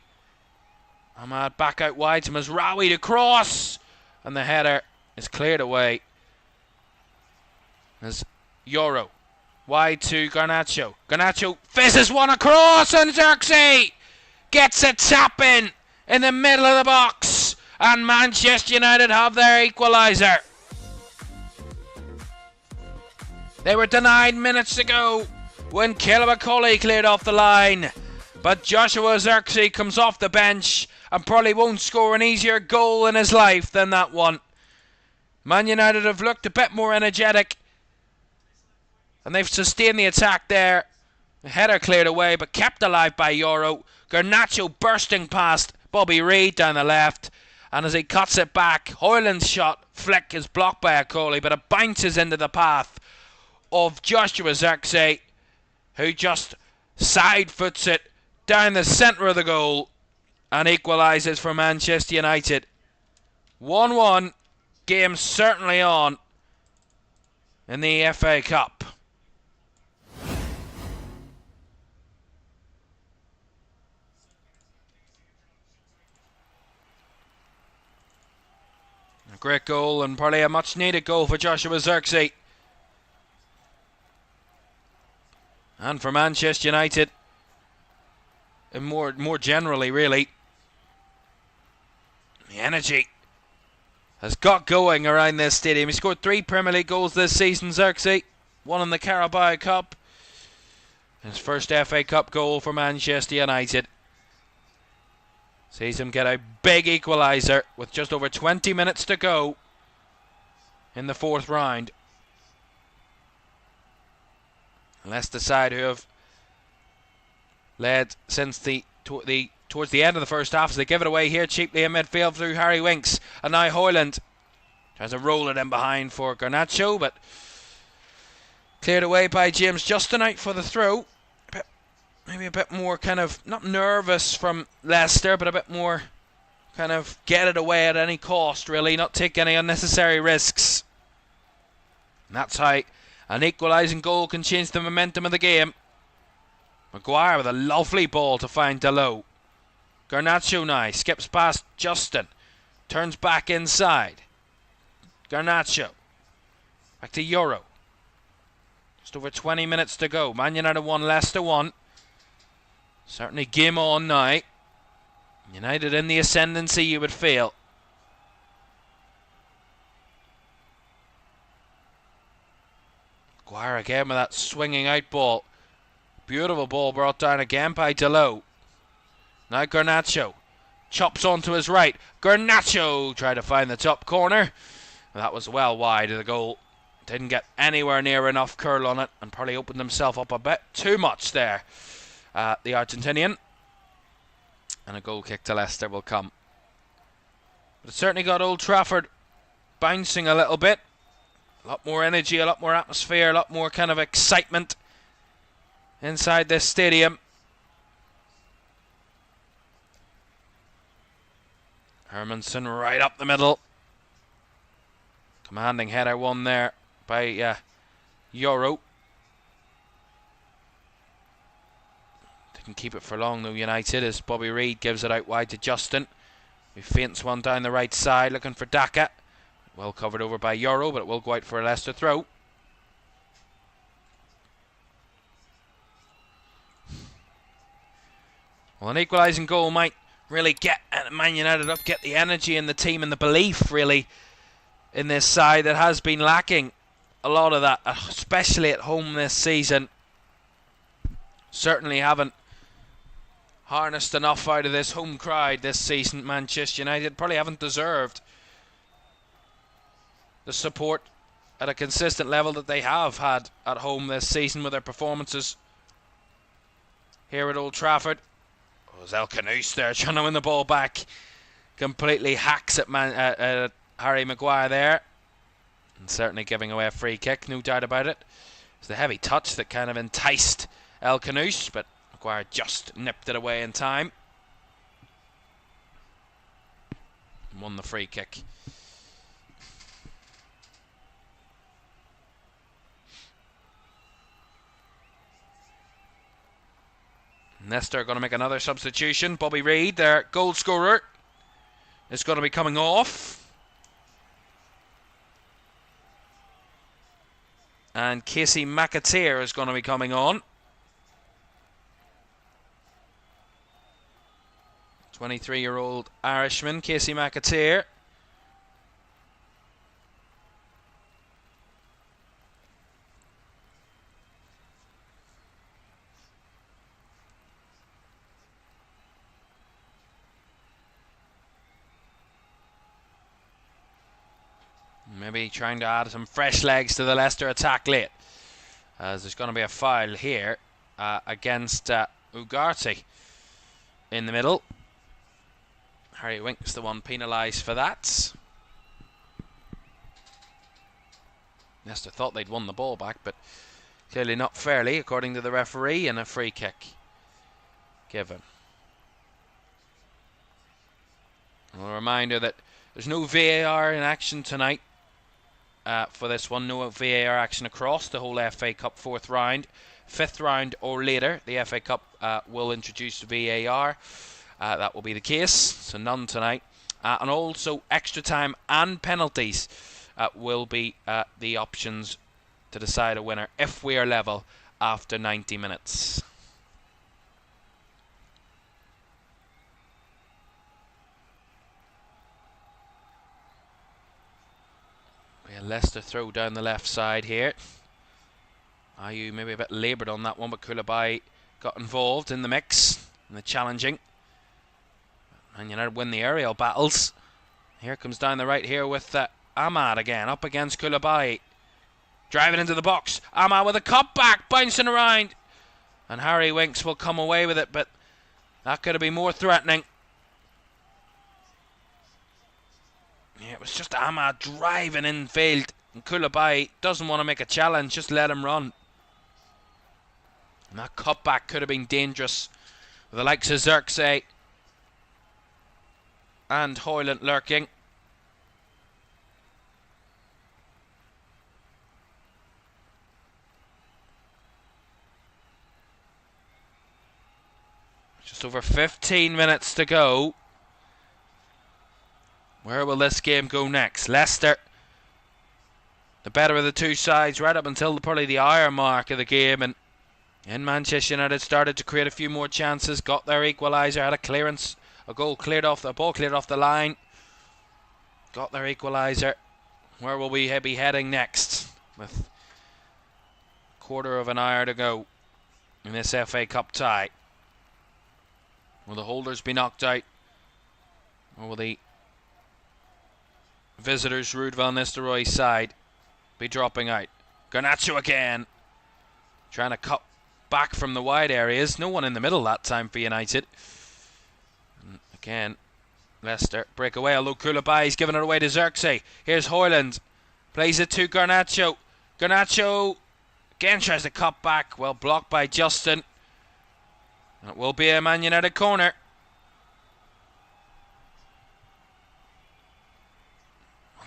Ahmad back out wide to Mazraoui to cross. And the header is cleared away. As Yoro wide to Garnacho. Garnacho fizzes one across and Zirkzee gets a tap in the middle of the box. And Manchester United have their equaliser. They were denied minutes ago when Caleb McCauley cleared off the line. But Joshua Zirkzee comes off the bench and probably won't score an easier goal in his life than that one. Man United have looked a bit more energetic, and they've sustained the attack there. The header cleared away, but kept alive by Euro. Garnacho bursting past Bobby Reid down the left, and as he cuts it back, Hoyland's shot flick is blocked by Akoli, but it bounces into the path of Joshua Zirkzee, who just side foots it down the centre of the goal and equalises for Manchester United. 1-1, game certainly on in the FA Cup. A great goal, and probably a much needed goal for Joshua Zirkzee. And for Manchester United, and more generally, really, the energy has got going around this stadium. He scored 3 Premier League goals this season, Zirkzee. 1 in the Carabao Cup. His first FA Cup goal for Manchester United. Sees him get a big equaliser with just over 20 minutes to go in the 4th round. Leicester side, who have led since towards the end of the first half, as they give it away here cheaply in midfield through Harry Winks, and now Hoyland tries to roll it in behind for Garnacho, but cleared away by James Justin out for the throw. Maybe a bit more kind of, not nervous from Leicester, but a bit more kind of get it away at any cost, really, not take any unnecessary risks. And that's how an equalising goal can change the momentum of the game. Maguire with a lovely ball to find Dalot. Garnacho now skips past Justin, turns back inside. Garnacho back to Euro. Just over 20 minutes to go. Man United 1, Leicester 1. Certainly game on now. United in the ascendancy, you would feel. Maguire again with that swinging out ball. Beautiful ball brought down again by Dalot. Now Garnacho chops onto his right. Garnacho tried to find the top corner. That was well wide of the goal. Didn't get anywhere near enough curl on it, and probably opened himself up a bit too much there. The Argentinian. And a goal kick to Leicester will come. But it certainly got Old Trafford bouncing a little bit. A lot more energy, a lot more atmosphere, a lot more kind of excitement inside this stadium. Hermansen right up the middle. Commanding header won there by Euro. Didn't keep it for long though, United, as Bobby Reid gives it out wide to Justin. He feints one down the right side looking for Daka. Well covered over by Euro, but it will go out for a Leicester throw. Well, an equalising goal might really get Man United up, get the energy in the team and the belief, really, in this side that has been lacking a lot of that, especially at home this season. Certainly haven't harnessed enough out of this home crowd this season. Manchester United probably haven't deserved the support at a consistent level that they have had at home this season with their performances here at Old Trafford. Oh, there's El Canouse there trying to win the ball back. Completely hacks at Harry Maguire there. And certainly giving away a free kick, no doubt about it. It's the heavy touch that kind of enticed El Canouse, but Maguire just nipped it away in time. And won the free kick. Leicester are going to make another substitution. Bobby Reid, their goal scorer, is going to be coming off. And Casey McAteer is going to be coming on. 23-year-old Irishman, Casey McAteer. Maybe trying to add some fresh legs to the Leicester attack late, as there's going to be a foul here against Ugarte in the middle. Harry Winks the one penalised for that. Leicester thought they'd won the ball back, but clearly not fairly, according to the referee, and a free kick given. A reminder that there's no VAR in action tonight for this one. No VAR action across the whole FA Cup fourth round. Fifth round or later, the FA Cup will introduce VAR. That will be the case, so none tonight. And also extra time and penalties will be the options to decide a winner if we are level after 90 minutes. Leicester throw down the left side here. Ayew maybe a bit laboured on that one, but Koulibaly got involved in the mix, in the challenging. And United win the aerial battles. Here comes down the right here with Ahmad again, up against Koulibaly. Driving into the box. Ahmad with a cutback, bouncing around. And Harry Winks will come away with it, but that could have been more threatening. Yeah, it was just Ahmad driving in field, and Koulibaly doesn't want to make a challenge, just let him run. And that cutback could have been dangerous, with the likes of Xerxes and Hoyland lurking. Just over 15 minutes to go. Where will this game go next? Leicester, the better of the two sides right up until probably the hour mark of the game, and Manchester United started to create a few more chances, got their equaliser, had a clearance, a ball cleared off the line, got their equaliser. Where will we be heading next with a quarter of an hour to go in this FA Cup tie? Will the holders be knocked out, or will the visitors, Ruud van Nistelrooy's side, be dropping out? Garnacho again, trying to cut back from the wide areas. No one in the middle that time for United. And again, Leicester break away, although Koulibaly's giving it away to Xerxes. Here's Hoyland, plays it to Garnacho. Garnacho again tries to cut back, well blocked by Justin. It will be a Man United corner.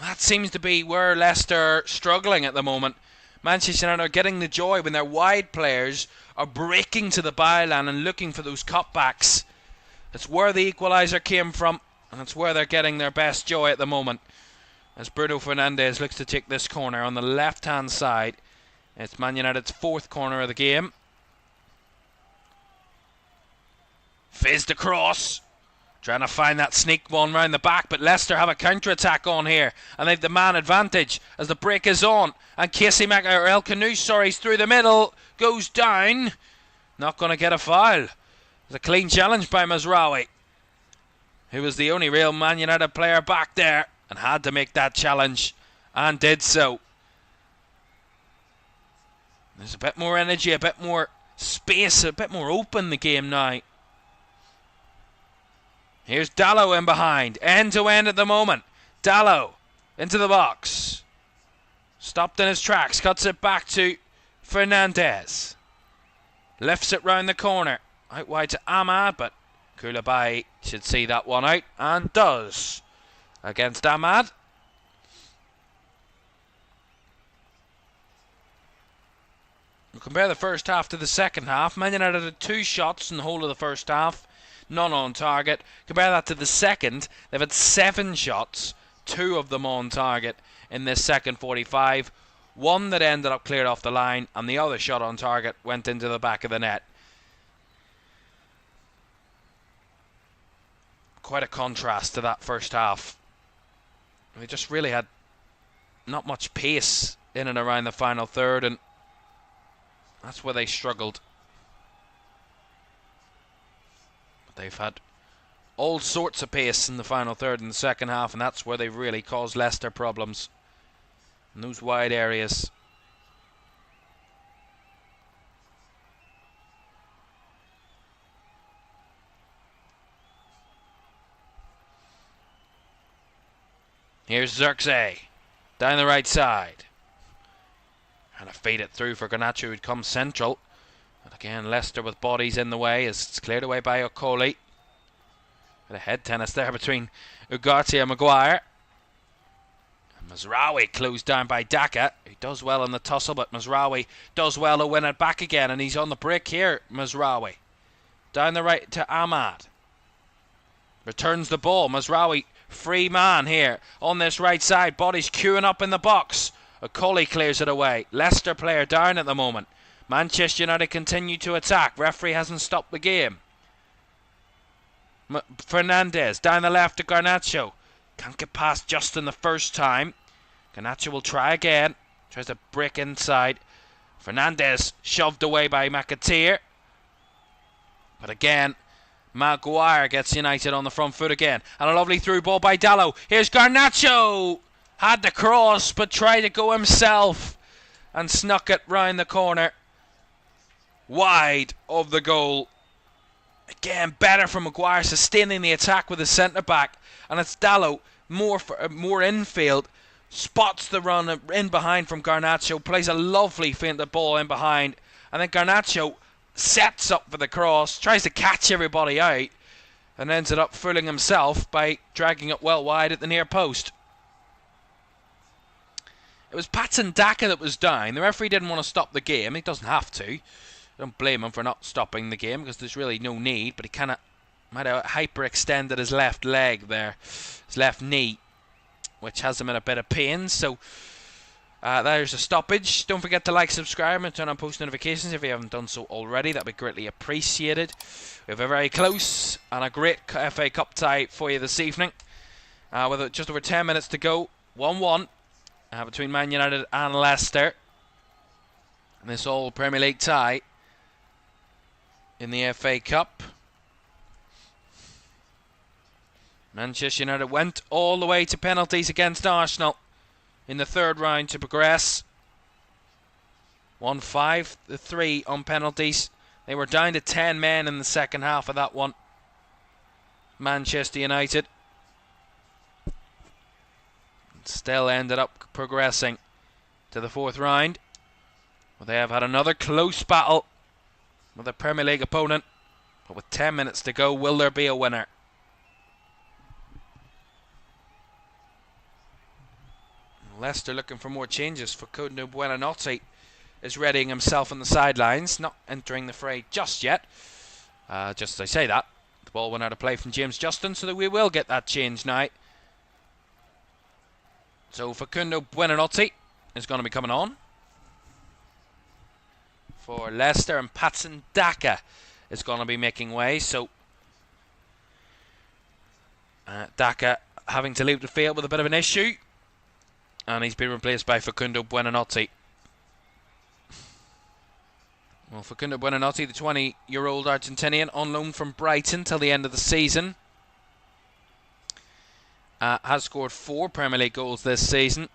That seems to be where Leicester are struggling at the moment. Manchester United are getting the joy when their wide players are breaking to the byline and looking for those cutbacks. That's where the equaliser came from, and that's where they're getting their best joy at the moment. As Bruno Fernandes looks to take this corner on the left-hand side. It's Man United's fourth corner of the game. Fizzed across. Trying to find that sneak one round the back, but Leicester have a counter-attack on here, and they've the man advantage as the break is on. And El Khanou's through the middle, goes down. Not going to get a foul. It's a clean challenge by Mazraoui, who was the only real Man United player back there, and had to make that challenge, and did so. There's a bit more energy, a bit more space, a bit more open the game now. Here's Dalot in behind, end to end at the moment. Dalot into the box, stopped in his tracks, cuts it back to Fernandes, lifts it round the corner, out wide to Ahmad, but Koulibaly should see that one out, and does, against Ahmad. We'll compare the first half to the second half. Man United had 2 shots in the whole of the first half, none on target. Compare that to the second. They've had 7 shots, 2 of them on target in this second 45. One that ended up cleared off the line, and the other shot on target went into the back of the net. quite a contrast to that first half. They just really had not much pace in and around the final third, and that's where they struggled. But they've had all sorts of pace in the final third and the second half, and that's where they really caused Leicester problems. In those wide areas. Here's Xerxes, down the right side. And to fade it through for Garnacho, who'd come central. But again, Leicester with bodies in the way as it's cleared away by Okoli. Bit of head tennis there between Ugarte and Maguire. And Mazraoui closed down by Daka, who does well in the tussle, but Mazraoui does well to win it back again, and he's on the break here, Mazraoui. Down the right to Ahmad. Returns the ball, Mazraoui. Free man here on this right side. Bodies queuing up in the box. Okoli clears it away. Leicester player down at the moment. Manchester United continue to attack. Referee hasn't stopped the game. Fernandez down the left to Garnacho. Can't get past Justin the first time. Garnacho will try again. Tries to break inside. Fernandez shoved away by McAteer. But again, Maguire gets United on the front foot again. And a lovely through ball by Dalot. Here's Garnacho. Had the cross, but tried to go himself. And snuck it round the corner. Wide of the goal. Again, better from Maguire, sustaining the attack with the centre-back. And it's Dalot, more infield. Spots the run in behind from Garnacho. Plays a lovely feinted ball in behind. And then Garnacho sets up for the cross, tries to catch everybody out, and ends up fooling himself by dragging it well wide at the near post. It was Patson Daka that was down. The referee didn't want to stop the game. He doesn't have to. I don't blame him for not stopping the game because there's really no need, but he kind of might have hyperextended his left leg there, his left knee, which has him in a bit of pain. So there's a stoppage. Don't forget to like, subscribe, and turn on post notifications if you haven't done so already. That'd be greatly appreciated. We have a very close and a great FA Cup tie for you this evening. With just over 10 minutes to go, 1-1 between Man United and Leicester. And this all Premier League tie in the FA Cup. Manchester United went all the way to penalties against Arsenal in the third round to progress. 1-5-3 on penalties. They were down to 10 men in the second half of that one. Manchester United still ended up progressing to the fourth round. Well, they have had another close battle with a Premier League opponent. But with 10 minutes to go, will there be a winner? Leicester looking for more changes. Facundo Buonanotte is readying himself on the sidelines, not entering the fray just yet. Just as I say that, the ball went out of play from James Justin, so that we will get that change now. So Facundo Buonanotte is going to be coming on for Leicester, and Patson Daka is going to be making way. So Daka having to leave the field with a bit of an issue. And he's been replaced by Facundo Buonanotte. Well, Facundo Buonanotte, the 20-year-old Argentinian, on loan from Brighton till the end of the season. Has scored 4 Premier League goals this season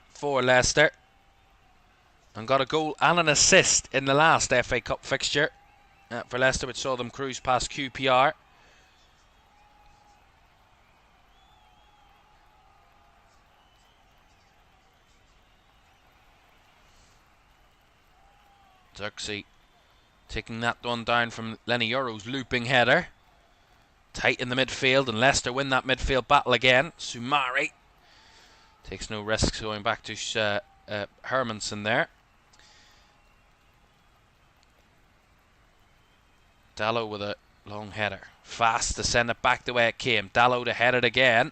for Leicester. And got a goal and an assist in the last FA Cup fixture for Leicester, which saw them cruise past QPR. Xerxes taking that one down from Lenny Yoro's looping header. Tight in the midfield, and Leicester win that midfield battle again. Sumari takes no risks going back to Hermansen there. Dalot with a long header. Fast to send it back the way it came. Dalot to head it again.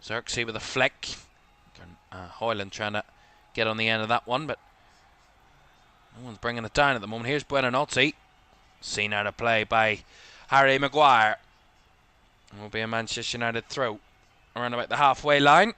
Xerxes with a flick. Hoyland trying to get on the end of that one, but no one's bringing it down at the moment. Here's Buonanotte. Seen out of play by Harry Maguire. Will be a Manchester United throw around about the halfway line.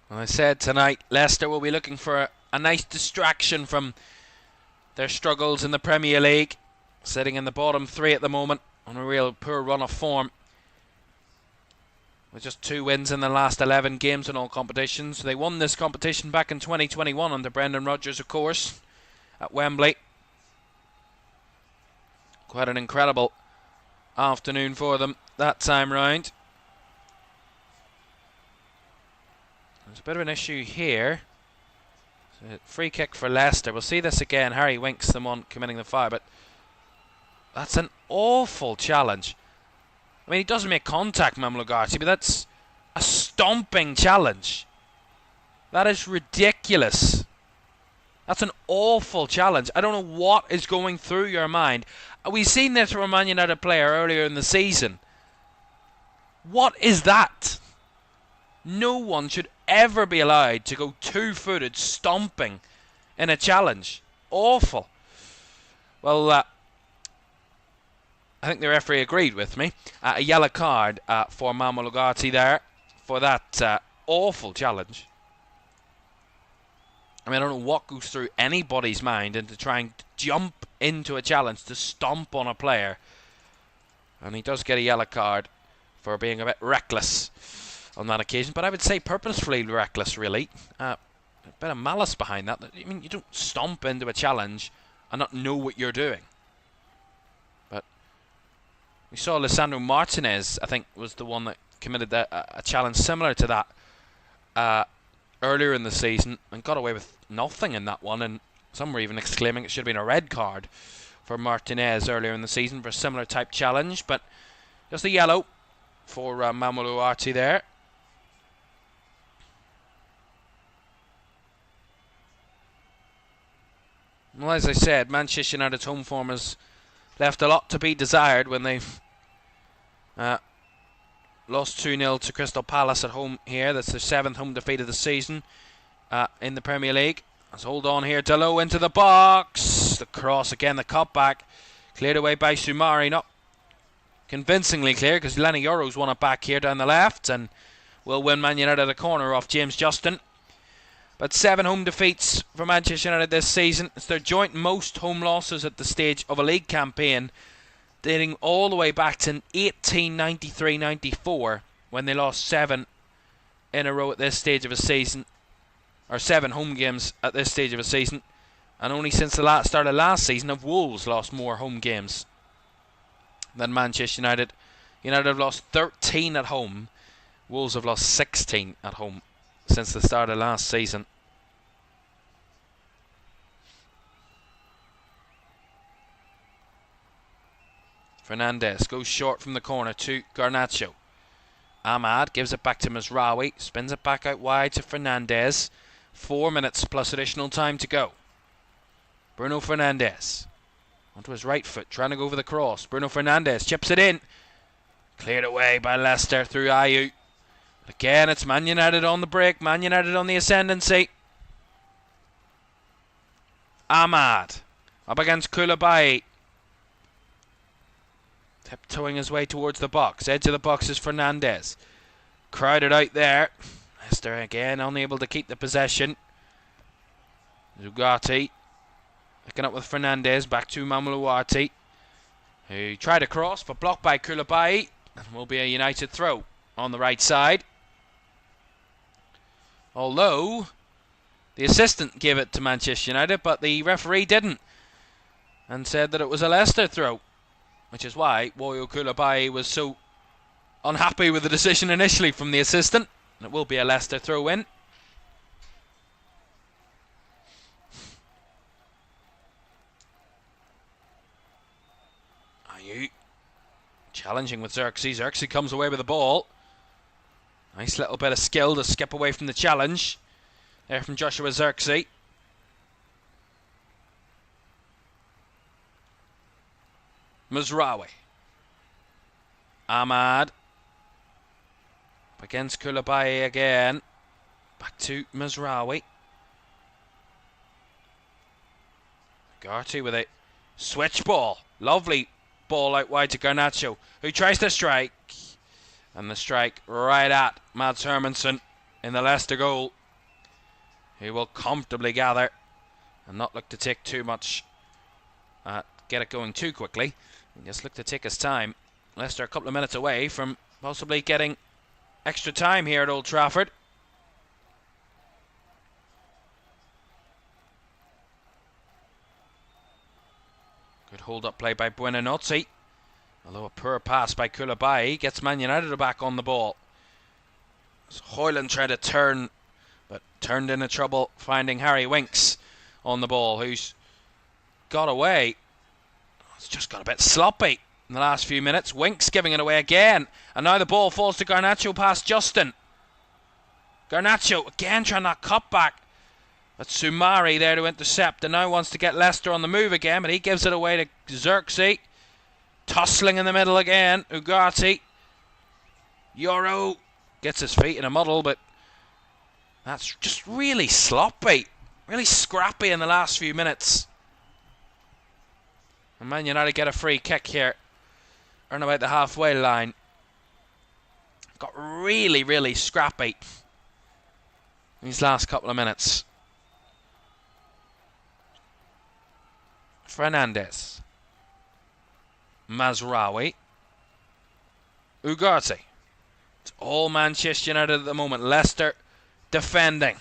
Well, I said tonight, Leicester will be looking for a nice distraction from their struggles in the Premier League. Sitting in the bottom three at the moment on a real poor run of form. With just 2 wins in the last 11 games in all competitions. They won this competition back in 2021 under Brendan Rodgers, of course, at Wembley. Quite an incredible afternoon for them that time round. There's a bit of an issue here. So free kick for Leicester. We'll see this again. Harry Winks, the one committing the foul, but that's an awful challenge. I mean, he doesn't make contact, Mamlougarty, but that's a stomping challenge. That is ridiculous. That's an awful challenge. I don't know what is going through your mind. We've seen this from a Man United player earlier in the season. What is that? No one should ever be allowed to go two-footed stomping in a challenge. Awful. Well, I think the referee agreed with me. A yellow card for Mamlougarty there for that awful challenge. I mean, I don't know what goes through anybody's mind into trying to jump into a challenge to stomp on a player. And he does get a yellow card for being a bit reckless on that occasion, but I would say purposefully reckless, really. A bit of malice behind that. I mean, you don't stomp into a challenge and not know what you're doing. But we saw Lisandro Martinez, I think, was the one that committed a challenge similar to that earlier in the season and got away with nothing in that one, and some were even exclaiming it should have been a red card for Martinez earlier in the season for a similar type challenge, but just a yellow for Mamlougarty there. Well, as I said, Manchester United's home form has left a lot to be desired when they've lost 2-0 to Crystal Palace at home here. That's their 7th home defeat of the season in the Premier League. Let's hold on here. Dalot into the box. The cross again, the cutback. Cleared away by Soumare. Not convincingly clear because Lenny Yoro's won it back here down the left and will win Man United a corner off James Justin. But 7 home defeats for Manchester United this season. It's their joint most home losses at the stage of a league campaign, dating all the way back to 1893-94 when they lost 7 in a row at this stage of a season, or 7 home games at this stage of a season, and only since the start of last season have Wolves lost more home games than Manchester United. United have lost 13 at home. Wolves have lost 16 at home since the start of last season. Fernandes goes short from the corner to Garnacho. Ahmad gives it back to Mazraoui. Spins it back out wide to Fernandes. 4 minutes plus additional time to go. Bruno Fernandes onto his right foot, trying to go over the cross. Bruno Fernandes chips it in. Cleared away by Leicester through Ayew. Again, it's Man United on the break. Man United on the ascendancy. Ahmad up against Koulibaly. Tiptoeing his way towards the box. Edge of the box is Fernandes. Crowded out there. Leicester again unable to keep the possession. Zugati picking up with Fernandes. Back to Mamlougarty, who tried a cross but blocked by Koulibaly. And will be a United throw on the right side. Although the assistant gave it to Manchester United, but the referee didn't, and said that it was a Leicester throw, which is why Woyo Koulibaly was so unhappy with the decision initially from the assistant. And it will be a Leicester throw in. Ayew challenging with Xerxes. Xerxes comes away with the ball. Nice little bit of skill to skip away from the challenge there from Joshua Xerxes. Mazraoui. Ahmad. Up against Koulibaly again. Back to Mazraoui. Garty with a switch ball. Lovely ball out wide to Garnacho, who tries to strike. And the strike right at Mads Hermansen in the Leicester goal. He will comfortably gather and not look to take too much, get it going too quickly. And just look to take his time. Leicester a couple of minutes away from possibly getting extra time here at Old Trafford. Good hold-up play by Buonanotte. Although a poor pass by Koulibaly gets Man United back on the ball. Højlund tried to turn, but turned into trouble finding Harry Winks on the ball, who's got away. It's just got a bit sloppy in the last few minutes. Winks giving it away again. And now the ball falls to Garnacho past Justin. Garnacho again trying that cut back. But Soumare there to intercept, and now wants to get Leicester on the move again, but he gives it away to Xerxes. Tussling in the middle again. Ugarte. Yoro gets his feet in a muddle, but that's just really sloppy. Really scrappy in the last few minutes. And Man United get a free kick here. Around about the halfway line. Got really, really scrappy these last couple of minutes. Fernandes. Mazraoui. Ugarte. It's all Manchester United at the moment. Leicester defending.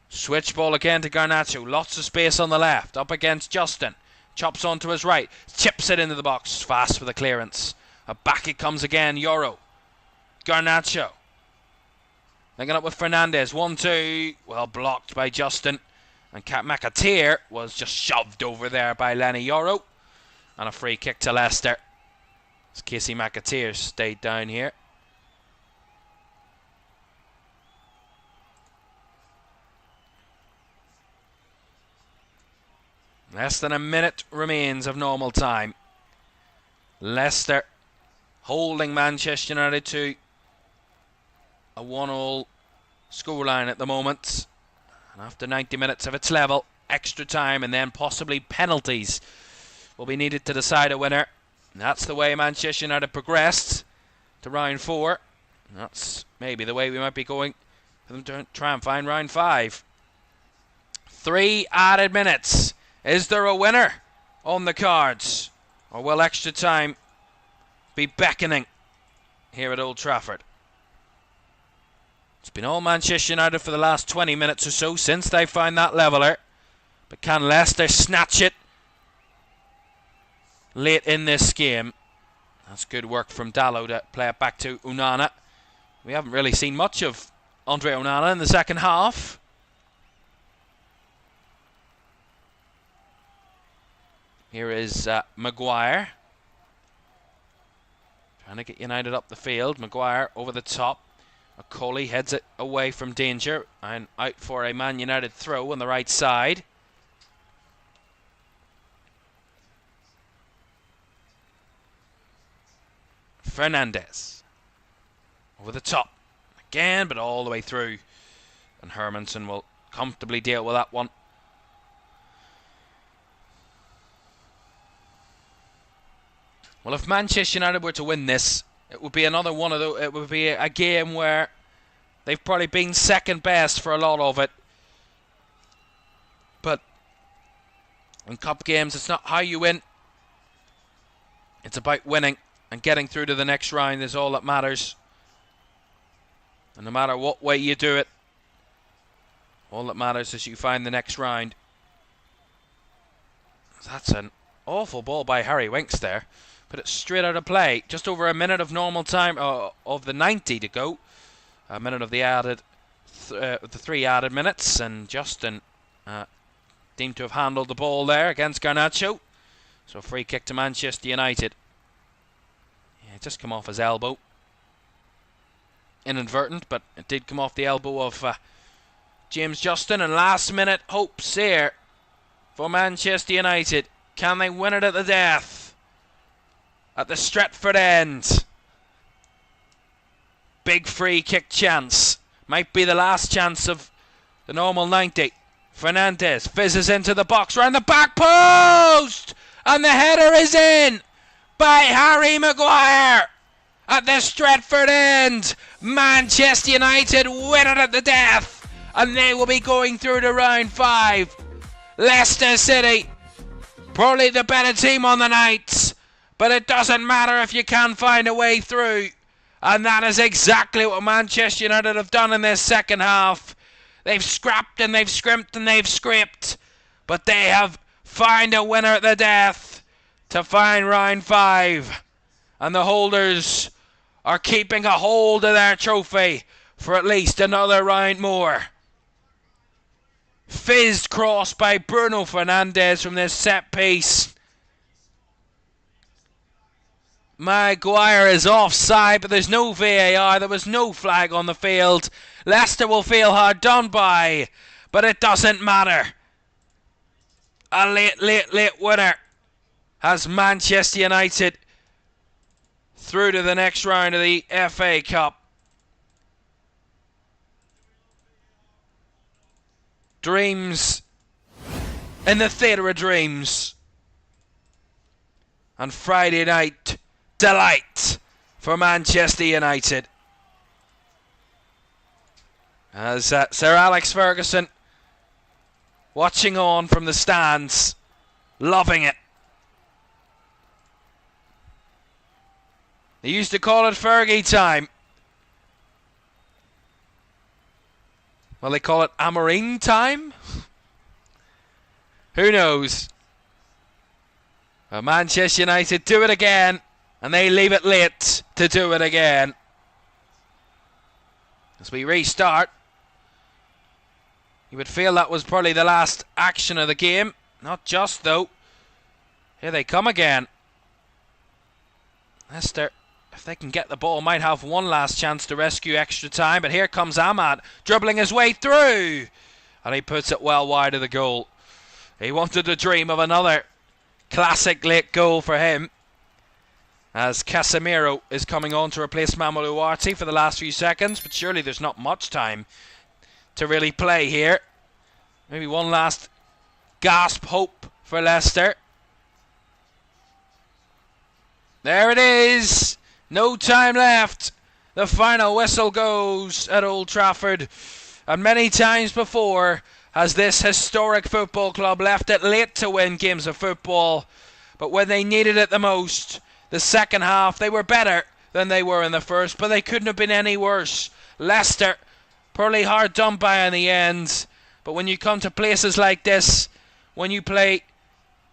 Switch ball again to Garnacho. Lots of space on the left. Up against Justin. Chops onto his right. Chips it into the box. Fast for the clearance. Back it comes again. Yoro. Garnacho. Linking up with Fernandes. 1-2. Well blocked by Justin. And McAteer was just shoved over there by Lenny Yoro. And a free kick to Leicester. As Casey McAteer stayed down here. Less than a minute remains of normal time. Leicester holding Manchester United to a 1-1 scoreline at the moment. And after 90 minutes of its level, extra time and then possibly penalties will be needed to decide a winner. And that's the way Manchester United progressed to round 4. And that's maybe the way we might be going for them to try and find round 5. 3 added minutes. Is there a winner on the cards? Or will extra time be beckoning here at Old Trafford? It's been all Manchester United for the last 20 minutes or so since they found that leveller. But can Leicester snatch it late in this game? That's good work from Dalot to play it back to Onana. We haven't really seen much of Andre Onana in the second half. Here is Maguire. Trying to get United up the field. Maguire over the top. McCauley heads it away from danger and out for a Man United throw on the right side. Fernandes over the top again, but all the way through, and Hermansen will comfortably deal with that one. Well, if Manchester United were to win this, it would be another one of those. It would be a game where they've probably been second best for a lot of it. But in cup games, it's not how you win. It's about winning, and getting through to the next round is all that matters. And no matter what way you do it, all that matters is you find the next round. That's an awful ball by Harry Winks there. Put it straight out of play. Just over a minute of normal time of the 90 to go. A minute of the added, the 3 added minutes, and Justin deemed to have handled the ball there against Garnacho. So free kick to Manchester United. Yeah, it just come off his elbow. Inadvertent, but it did come off the elbow of James Justin. And last minute hopes here for Manchester United. Can they win it at the death? at the Stretford end. Big free kick chance. Might be the last chance of the normal 90. Fernandez fizzes into the box, round the back post! And the header is in by Harry Maguire at the Stretford end. Manchester United win it at the death, and they will be going through to round 5. Leicester City, probably the better team on the night, but it doesn't matter if you can't find a way through. And that is exactly what Manchester United have done in this second half. They've scrapped and they've scrimped and they've scraped, but they have found a winner at the death to find round 5. And the holders are keeping a hold of their trophy for at least another round more. Fizzed cross by Bruno Fernandes from this set piece. Maguire is offside, but there's no VAR. There was no flag on the field. Leicester will feel hard done by, but it doesn't matter. A late winner has Manchester United through to the next round of the FA Cup. Dreams in the theatre of dreams. And Friday night delight for Manchester United. As Sir Alex Ferguson watching on from the stands, loving it. They used to call it Fergie time. Well, they call it Amorim time? Who knows? Well, Manchester United do it again, and they leave it late to do it again. As we restart, you would feel that was probably the last action of the game. Not just, though. Here they come again. Leicester, if they can get the ball, might have one last chance to rescue extra time. But here comes Ahmad, dribbling his way through. And he puts it well wide of the goal. He wanted to dream of another classic late goal for him, as Casemiro is coming on to replace Mamadou Ugarte for the last few seconds. But surely there's not much time to really play here. Maybe one last gasp hope for Leicester. There it is. No time left. The final whistle goes at Old Trafford. And many times before has this historic football club left it late to win games of football. But when they needed it the most, the second half, they were better than they were in the first, but they couldn't have been any worse. Leicester, probably hard done by in the end. But when you come to places like this, when you play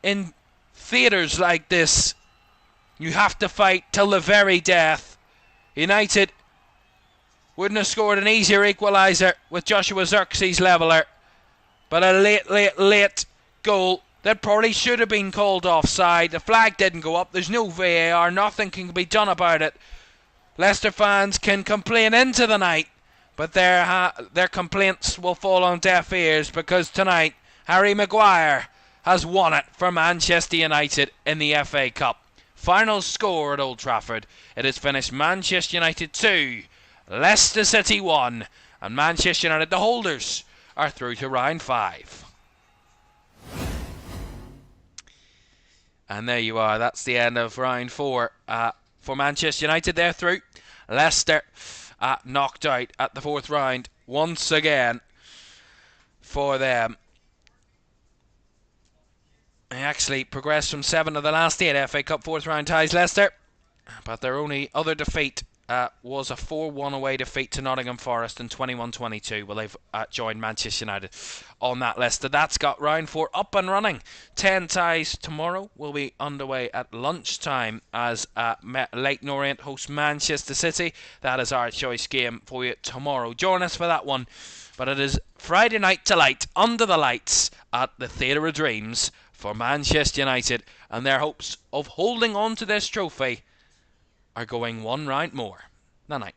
in theatres like this, you have to fight till the very death. United wouldn't have scored an easier equaliser with Joshua Zirkzee's leveller. But a late goal that probably should have been called offside. The flag didn't go up. There's no VAR. Nothing can be done about it. Leicester fans can complain into the night, but their complaints will fall on deaf ears, because tonight Harry Maguire has won it for Manchester United in the FA Cup. Final score at Old Trafford. It has finished Manchester United 2, Leicester City 1, and Manchester United, the holders, are through to round 5. And there you are. That's the end of round 4 for Manchester United. They're through. Leicester knocked out at the 4th round once again for them. They actually progressed from 7 of the last 8 FA Cup 4th round ties, Leicester. But their only other defeat was a 4-1 away defeat to Nottingham Forest in 21-22. Well, they've joined Manchester United on that list. That's got round 4 up and running. 10 ties tomorrow will be underway at lunchtime as Leyton Orient hosts Manchester City. That is our choice game for you tomorrow. Join us for that one. But it is Friday night delight under the lights at the Theatre of Dreams for Manchester United, and their hopes of holding on to this trophy are going one round more. Night night.